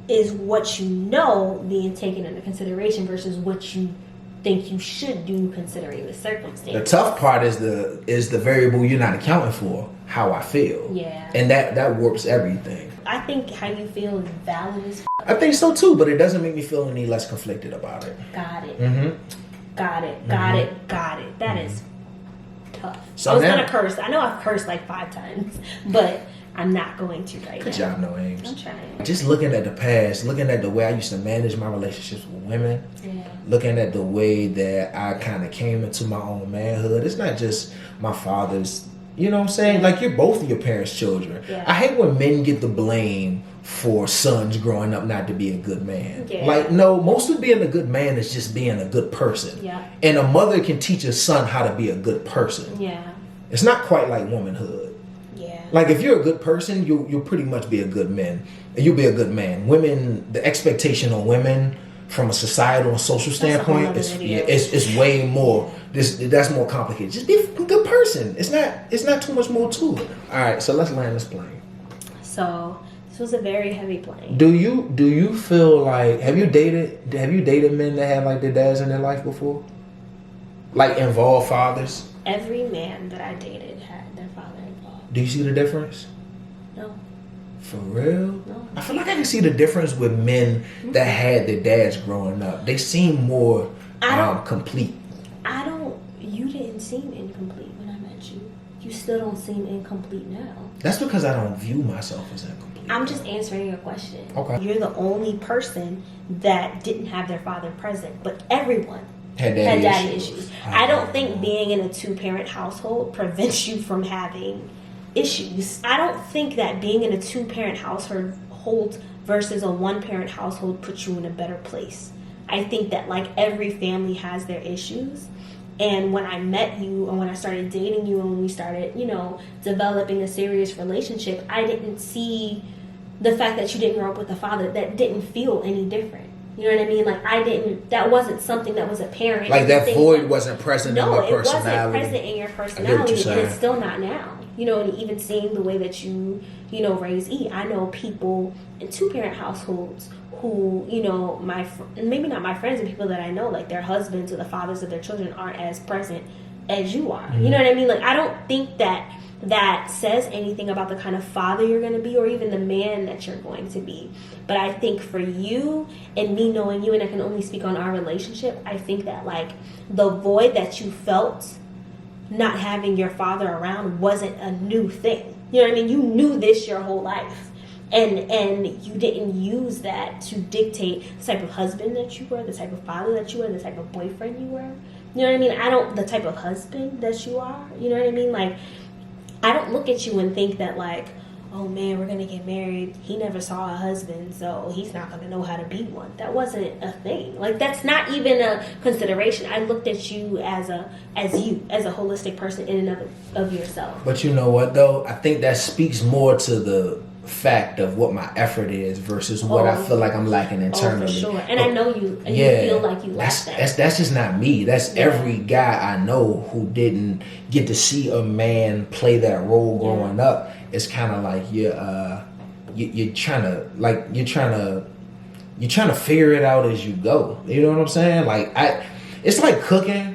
is what you know being taken into consideration versus what you think you should do considering the circumstances? The tough part is the variable you're not accounting for, how I feel. Yeah. And that warps everything. I think how you feel is valid as I think so too, but it doesn't make me feel any less conflicted about it. Got it. Mm-hmm. Got it. That is tough. So I was gonna curse. I know I've cursed like 5 times, but I'm not going to right now. Good job, No Ames. I'm trying. Just looking at the past, looking at the way I used to manage my relationships with women, looking at the way that I kind of came into my own manhood. It's not just my father's, you know what I'm saying? Like, you're both of your parents' children. Yeah. I hate when men get the blame for sons growing up not to be a good man. Yeah. Like, no, most of being a good man is just being a good person. Yeah. And a mother can teach a son how to be a good person. Yeah. It's not quite like womanhood. Yeah. Like, if you're a good person, you'll pretty much be a good man. You'll be a good man. Women, the expectation on women from a societal and social standpoint is way more. That's more complicated. Just be a good person. It's not too much more to it. All right, so let's land this plane. So This was a very heavy plane. Do you feel like have you dated men that had like their dads in their life before? Like involved fathers? Every man that I dated had their father involved. Do you see the difference? No. For real? No. I feel like I can see the difference with men that had their dads growing up. They seem more complete. You didn't seem incomplete when I met you. You still don't seem incomplete now. That's because I don't view myself as incomplete. I'm just answering your question. Okay. You're the only person that didn't have their father present, but everyone had daddy issues. I don't think being in a 2-parent household prevents you from having issues. I don't think that being in a 2-parent household versus a 1-parent household puts you in a better place. I think that like every family has their issues. And when I met you and when I started dating you and when we started, developing a serious relationship, I didn't see the fact that you didn't grow up with a father that didn't feel any different. You know what I mean? Like that wasn't something that was apparent. Like that void wasn't present in my personality. No, it wasn't present in your personality, and it's still not now. And even seeing the way that you raise E, I know people in 2-parent households who, maybe not my friends and people that I know, like their husbands or the fathers of their children aren't as present as you are. Mm-hmm. You know what I mean? Like, I don't think that says anything about the kind of father you're going to be or even the man that you're going to be. But I think for you and me knowing you, and I can only speak on our relationship, I think that like the void that you felt not having your father around wasn't a new thing. You know what I mean? You knew this your whole life. And you didn't use that to dictate the type of husband that you were, the type of father that you were, the type of boyfriend you were. You know what I mean? The type of husband that you are. You know what I mean? Like, I don't look at you and think that like, oh man, we're gonna get married. He never saw a husband, so he's not gonna know how to be one. That wasn't a thing. Like, that's not even a consideration. I looked at you as a holistic person in and of yourself. But you know what though? I think that speaks more to the fact of what my effort is versus what I feel like I'm lacking internally. For sure. And I know you, and you feel like you lack that. That's just not me. That's every guy I know who didn't get to see a man play that role growing up. It's kind of like you're trying to figure it out as you go. You know what I'm saying? Like it's like cooking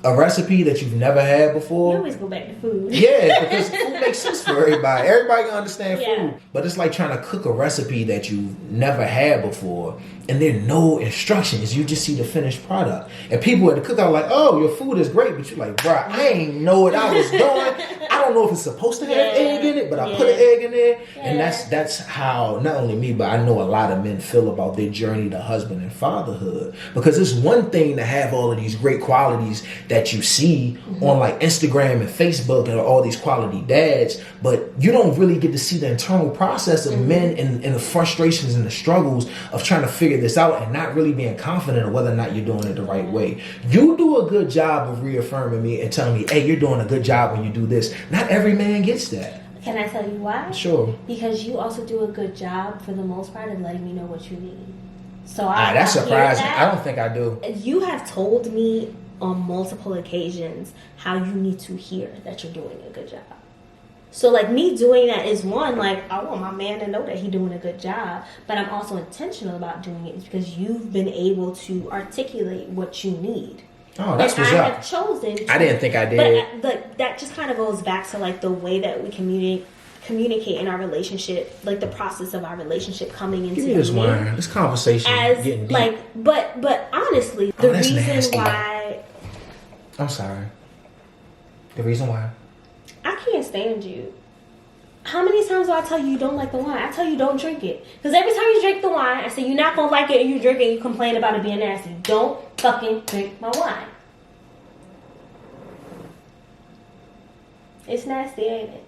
a recipe that you've never had before. You always go back to food. Yeah, because food makes sense for everybody. Everybody can understand food. But it's like trying to cook a recipe that you've never had before, and there are no instructions. You just see the finished product. And people at the cookout are like, oh, your food is great. But you're like, bro, I ain't know what I was doing. I don't know if it's supposed to have egg in it, but I put an egg in there. Yeah. And that's how, not only me, but I know a lot of men feel about their journey to husband and fatherhood. Because it's one thing to have all of these great qualities that you see on like Instagram and Facebook and all these quality dads, but you don't really get to see the internal process of men and the frustrations and the struggles of trying to figure this out and not really being confident of whether or not you're doing it the right way. You do a good job of reaffirming me and telling me, hey, you're doing a good job when you do this. Not every man gets that. Can I tell you why? Sure. Because you also do a good job for the most part of letting me know what you need. So that's surprising. I don't think I do. You have told me on multiple occasions how you need to hear that you're doing a good job. So like me doing that is one, like I want my man to know that he's doing a good job, but I'm also intentional about doing it because you've been able to articulate what you need. Oh, that's what's up. I have chosen to, I didn't think I did. But that just kind of goes back to like the way that we communicate in our relationship, like the process of our relationship coming into Give me this wine. This conversation is getting deep. Like, but honestly, the reason nasty. why I'm sorry. The reason why I can't stand you. How many times do I tell you you don't like the wine? I tell you don't drink it. Because every time you drink the wine, I say you're not going to like it and you drink it and you complain about it being nasty. Don't fucking drink my wine. It's nasty, ain't it?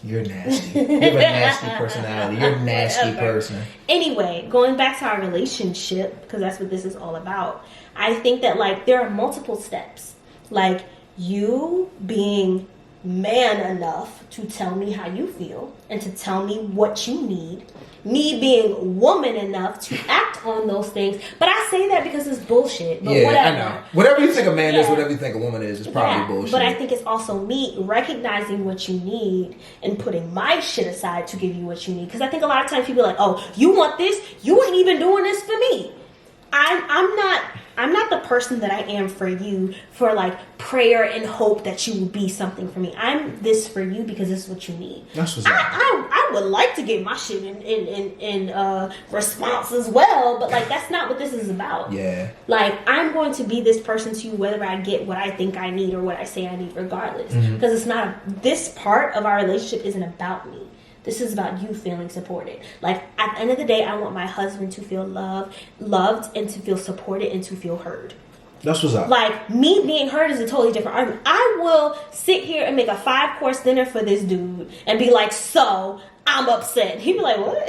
You're nasty. You have a nasty personality. You're a nasty person. Anyway, going back to our relationship, because that's what this is all about, I think that like there are multiple steps. Like you being man enough to tell me how you feel and to tell me what you need. Me being woman enough to act on those things. But I say that because it's bullshit. But whatever. I know. Whatever you think a man is, whatever you think a woman is probably bullshit. But I think it's also me recognizing what you need and putting my shit aside to give you what you need. Because I think a lot of times people are like, oh, you want this? You ain't even doing this for me. I'm not the person that I am for you for like prayer and hope that you will be something for me. I'm this for you because this is what you need. That's what's I would like to get my shit in response as well, but like that's not what this is about. Yeah. Like I'm going to be this person to you whether I get what I think I need or what I say I need regardless. Because it's not this part of our relationship isn't about me. This is about you feeling supported. Like, at the end of the day, I want my husband to feel loved, and to feel supported, and to feel heard. That's what's up. Like, me being heard is a totally different argument. I will sit here and make a 5-course dinner for this dude and be like, so, I'm upset. He'd be like, what?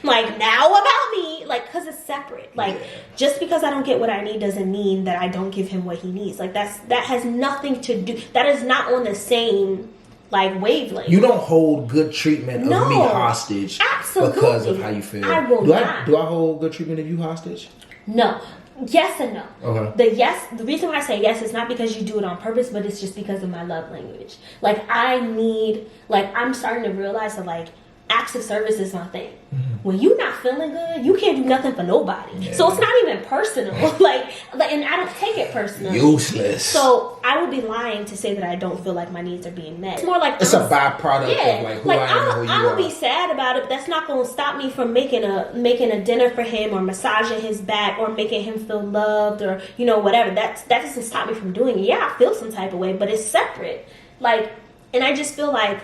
Like, now about me? Like, because it's separate. Like, just because I don't get what I need doesn't mean that I don't give him what he needs. Like, that has nothing to do. That is not on the same like wavelength. You don't hold good treatment of me hostage because of how you feel. I will not. Do I hold good treatment of you hostage? No. Yes and no. Okay. The reason why I say yes is not because you do it on purpose, but it's just because of my love language. Like I'm starting to realize that like acts of service is my thing. When you're not feeling good, you can't do nothing for nobody. Yeah. So it's not even personal. like, and I don't take it personally. Useless. So I would be lying to say that I don't feel like my needs are being met. It's more like it's a byproduct of like who I am and who you are. I'm gonna be sad about it, but that's not gonna stop me from making a dinner for him or massaging his back or making him feel loved or whatever. That doesn't stop me from doing it. Yeah, I feel some type of way, but it's separate. Like, and I just feel like.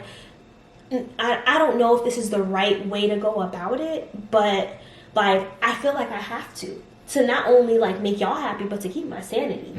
I don't know if this is the right way to go about it, but like I feel like I have to not only like make y'all happy, but to keep my sanity.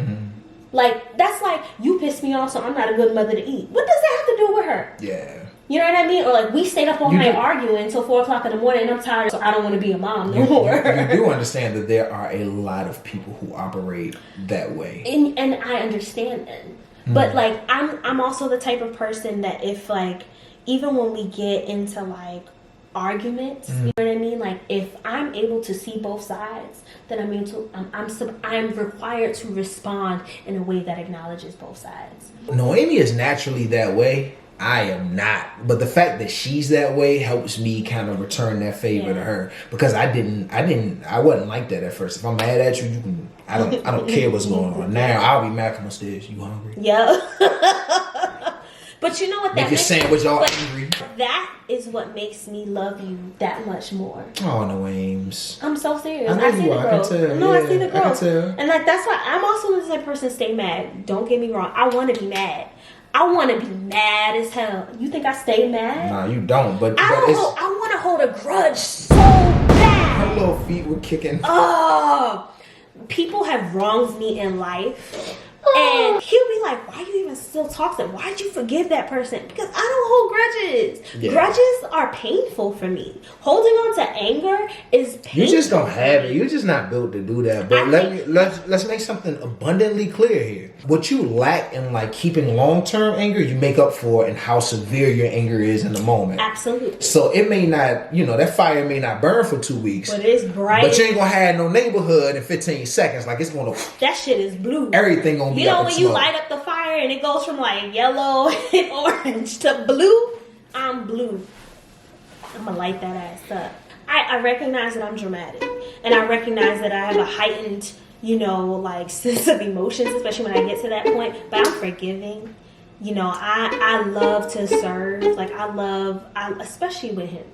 Like that's like you pissed me off, so I'm not a good mother to eat. What does that have to do with her? Yeah. You know what I mean? Or like we stayed up all night arguing until 4:00 in the morning, and I'm tired, so I don't want to be a mom no more. You do understand that there are a lot of people who operate that way, and I understand that, but like I'm also the type of person that if like. Even when we get into like arguments, you know what I mean? Like if I'm able to see both sides, then I'm required to respond in a way that acknowledges both sides. Noemi is naturally that way. I am not, but the fact that she's that way helps me kind of return that favor to her because I wasn't like that at first. If I'm mad at you, you can. I don't care what's going on. Now I'll be mad come upstairs. You hungry? Yeah. But you know what that makes? Make your sandwich all angry. That is what makes me love you that much more. Oh, no aims. I'm so serious. I see the growth. I see the growth. I can tell. And like that's why I'm also the type of person to stay mad. Don't get me wrong. I want to be mad. I want to be mad as hell. You think I stay mad? Nah, you don't. But I want to hold a grudge so bad. Her little feet were kicking. Oh, people have wronged me in life. And he'll be like, why you even still talk to them? Why'd you forgive that person? Because I don't hold grudges. Yeah. Grudges are painful for me. Holding on to anger is painful. You just don't have it. You're just not built to do that. But let's make something abundantly clear here. What you lack in like keeping long-term anger, you make up for in how severe your anger is in the moment. Absolutely. So it may not, that fire may not burn for 2 weeks. But it's bright. But you ain't gonna have no neighborhood in 15 seconds. Like it's gonna. That shit is blue. Everything gonna be. When you light up the fire and it goes from like yellow and orange to blue, I'm blue. I'm gonna light that ass up. I recognize that I'm dramatic, and I recognize that I have a heightened, like sense of emotions, especially when I get to that point. But I'm forgiving. I love to serve. Like especially with him.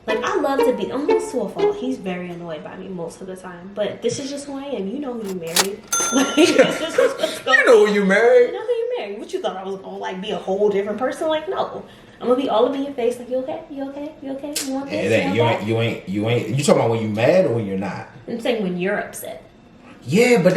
Like, I love to be, almost to a fault. He's very annoyed by me most of the time. But this is just who I am. You know who you married. Like, this is just what's going on. You know who you married. You know who you married. What you thought I was going to, like, be a whole different person? Like, no. I'm going to be all up in your face. Like, you okay? You okay? You okay? You want this? You ain't. You talking about when you mad or when you're not? I'm saying when you're upset. Yeah, but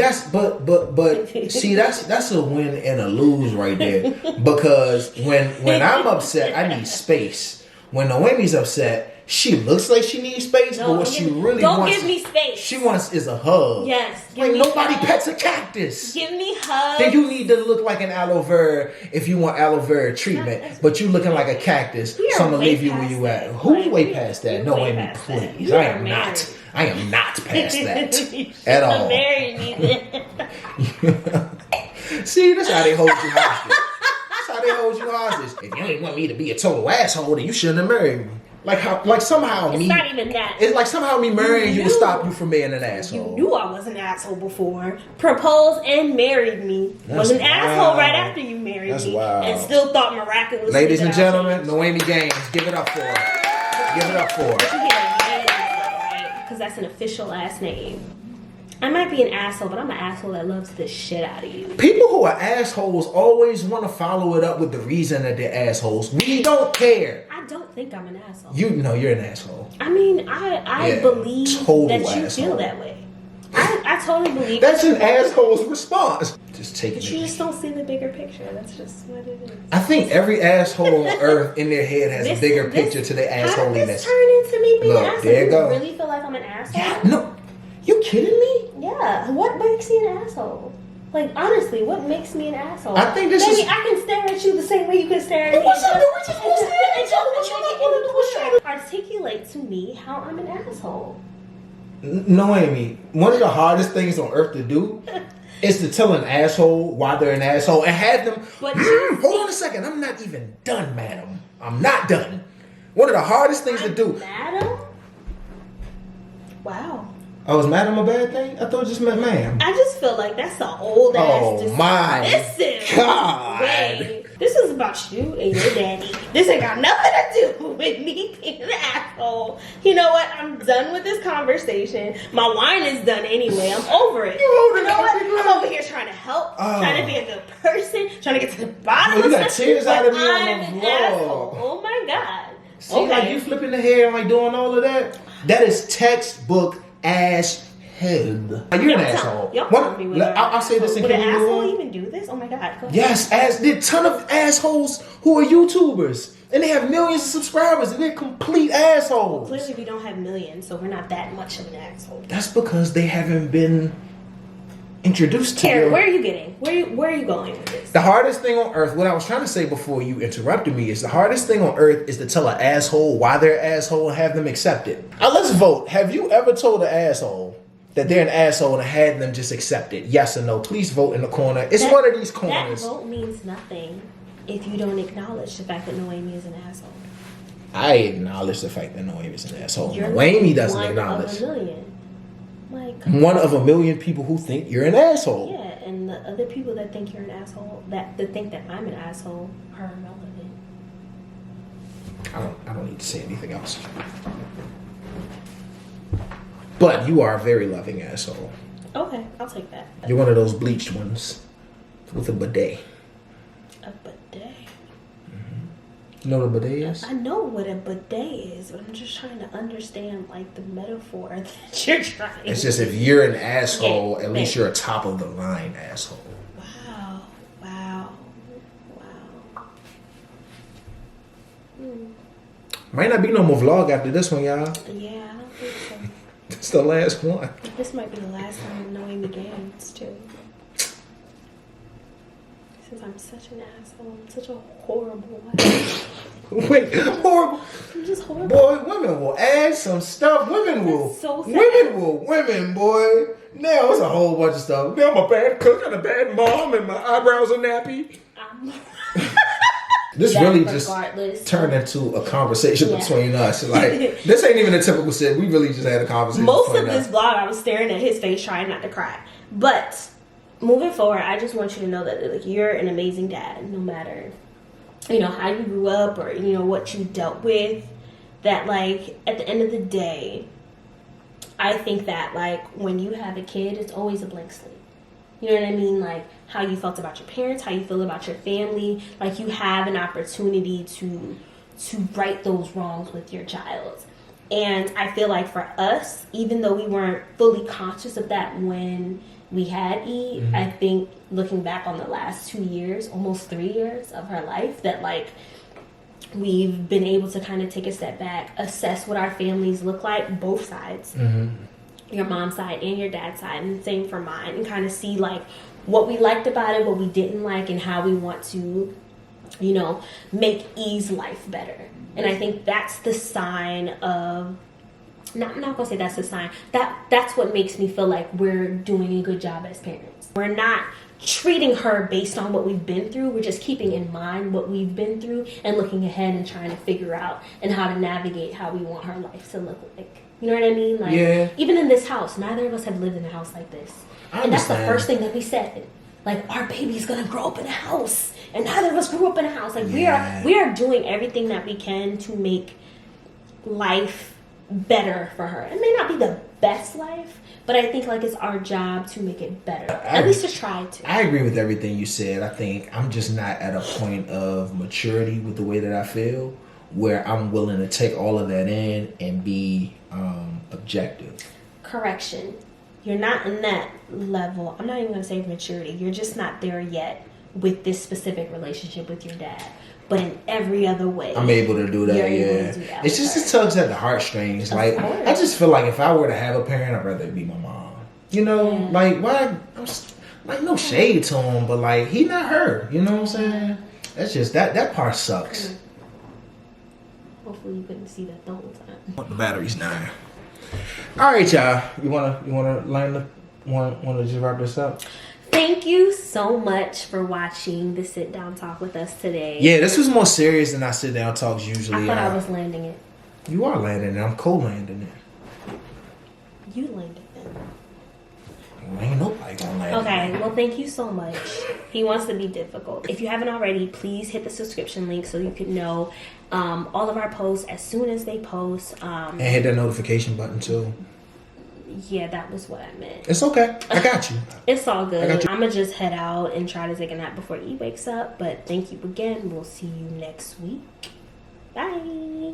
see, that's a win and a lose right there. Because when I'm upset, I need space. When Noemi's upset, She looks like she needs space, but what she really don't wants... give me space. She wants is a hug. Yes. Like, nobody pets a cactus. Give me hugs. Then you need to look like an aloe vera if you want aloe vera treatment, but you looking like a cactus, so I'm going to leave you where you at. Who's way past that? No, Amy, please. I am not. I am not past that at all. Married me then. See, that's how they hold you hostage. That's how they hold you hostage. If you ain't want me to be a total asshole, then you shouldn't have married me. Like somehow it's not even that. It's like somehow me marrying you to stop you from being an asshole. You knew I was an asshole before. Proposed and married me. Was an asshole right after you married me. Wild. And still thought miraculously. Ladies and gentlemen, Noemi Gaines, give it up for her. Give it up for her. You get a Gaines, right? Because that's an official last name. I might be an asshole, but I'm an asshole that loves the shit out of you. People who are assholes always want to follow it up with the reason that they're assholes. We don't care. I don't think I'm an asshole. You know you're an asshole. I mean, I believe that you asshole. feel that way. I totally believe that's an asshole's response. Just taking but you just don't see the bigger picture. That's just what it is. I think every asshole on earth in their head has a bigger picture to their assholiness. How did this turn into me being an asshole? There you go. You really feel like I'm an asshole? Yeah, no. You kidding me? Yeah. What makes me an asshole? Like, honestly, what makes me an asshole? I think this Baby, is... I can stare at you the same way you can stare at me. What's up? We're just gonna stare at each other. What you not want to do is try to... Articulate to me how I'm an asshole. No, Amy. One of the hardest things on earth to do is to tell an asshole why they're an asshole and have them... But hold on a second. I'm not even done, madam. I'm not done. One of the hardest things to do... Madam? Wow. Oh, is madam a bad thing? I thought it just meant ma'am. I just feel like that's the old ass. Oh my God! Way. This is about you and your daddy. This ain't got nothing to do with me being an asshole. You know what? I'm done with this conversation. My wine is done anyway. I'm over it. You know what? I'm over here trying to help, trying to be a good person, trying to get to the bottom of you got something. tears out of me on I'm the an floor. asshole. Oh my God. See, Okay. like you flipping the hair and like doing all of that? That is textbook ass head. You're an asshole. I'll say this and would an continue asshole on. even do this? Oh my God. Go ahead. Yes, there are a ton of assholes who are YouTubers. And they have millions of subscribers and they're complete assholes. Clearly we don't have millions, so we're not that much of an asshole. That's because they haven't been introduced to Karen, where are you getting? Where are you going with this? The hardest thing on earth, what I was trying to say before you interrupted me, is the hardest thing on earth is to tell an asshole why they're an asshole and have them accept it. Now let's vote. Have you ever told an asshole that they're an asshole and had them just accept it? Yes or no? Please vote in the corner. It's one of these corners. That vote means nothing if you don't acknowledge the fact that Noemi is an asshole. I acknowledge the fact that Noemi is an asshole. You're Noemi doesn't one acknowledge. Of a million. Like, one of a million people who think you're an asshole. Yeah, and the other people that think you're an asshole, that think that I'm an asshole, are irrelevant. I don't need to say anything else. But you are a very loving asshole. Okay, I'll take that. You're one of those bleached ones with a bidet. A bidet? You know what a bidet is? I know what a bidet is, but I'm just trying to understand like the metaphor that you're trying. It's just if you're an asshole, at least you're a top of the line asshole. Wow. Might not be no more vlog after this one, y'all. Yeah, I don't think so. It's the last one. This might be the last time knowing the games too. Since I'm such an asshole, I'm such a horrible wife. Wait, horrible. I'm just horrible. Boy, women will add some stuff. Women will. So sad. Women, boy. Now it's a whole bunch of stuff. Now I'm a bad cook and a bad mom and my eyebrows are nappy. This really just turned into a conversation between us. Like, this ain't even a typical sit. We really just had a conversation. Most of this vlog, I was staring at his face, trying not to cry. But moving forward, I just want you to know that like you're an amazing dad, no matter how you grew up or what you dealt with. That like at the end of the day, I think that like when you have a kid, it's always a blank slate. You know what I mean? Like how you felt about your parents, how you feel about your family. Like you have an opportunity to right those wrongs with your child. And I feel like for us, even though we weren't fully conscious of that when we had E, I think looking back on the last 2 years, almost 3 years of her life, that like we've been able to kind of take a step back, assess what our families look like, both sides, your mom's side and your dad's side, and same for mine, and kind of see like what we liked about it, what we didn't like, and how we want to, you know, make E's life better. And I think that's the sign of, I'm not gonna say that's the sign, that's what makes me feel like we're doing a good job as parents. We're not treating her based on what we've been through. We're just keeping in mind what we've been through and looking ahead and trying to figure out and how to navigate how we want her life to look like. You know what I mean? Like, yeah. Even in this house, neither of us have lived in a house like this. And that's the first thing that we said. Like, our baby's gonna grow up in a house, and neither of us grew up in a house. Like, we are doing everything that we can to make life better for her. It may not be the best life, but I think like it's our job to make it better. At least to try to. I agree with everything you said. I think I'm just not at a point of maturity with the way that I feel, where I'm willing to take all of that in and be objective. Correction. You're not in that level. I'm not even going to say maturity. You're just not there yet with this specific relationship with your dad. But in every other way, I'm able to do that. You're Yeah, able to do that it's just it tugs at the heartstrings. Like, course. I just feel like if I were to have a parent, I'd rather it be my mom. You know, like why? Like no shade to him, but like he not her. You know what I'm saying? That's just that part sucks. Hopefully you couldn't see that the whole time. The battery's dying. All right, y'all. You wanna just wrap this up? Thank you so much for watching the sit down talk with us today. Yeah, this was more serious than our sit down talks usually. I thought I was landing it. You are landing it. I'm co-landing it. You landed it. Ain't nobody gonna land it. Okay, well, thank you so much. He wants to be difficult. If you haven't already, please hit the subscription link so you can know all of our posts as soon as they post. And hit that notification button too. Yeah, that was what I meant. It's okay. I got you. It's all I good. got you. I'm going to just head out and try to take a nap before E wakes up. But thank you again. We'll see you next week. Bye.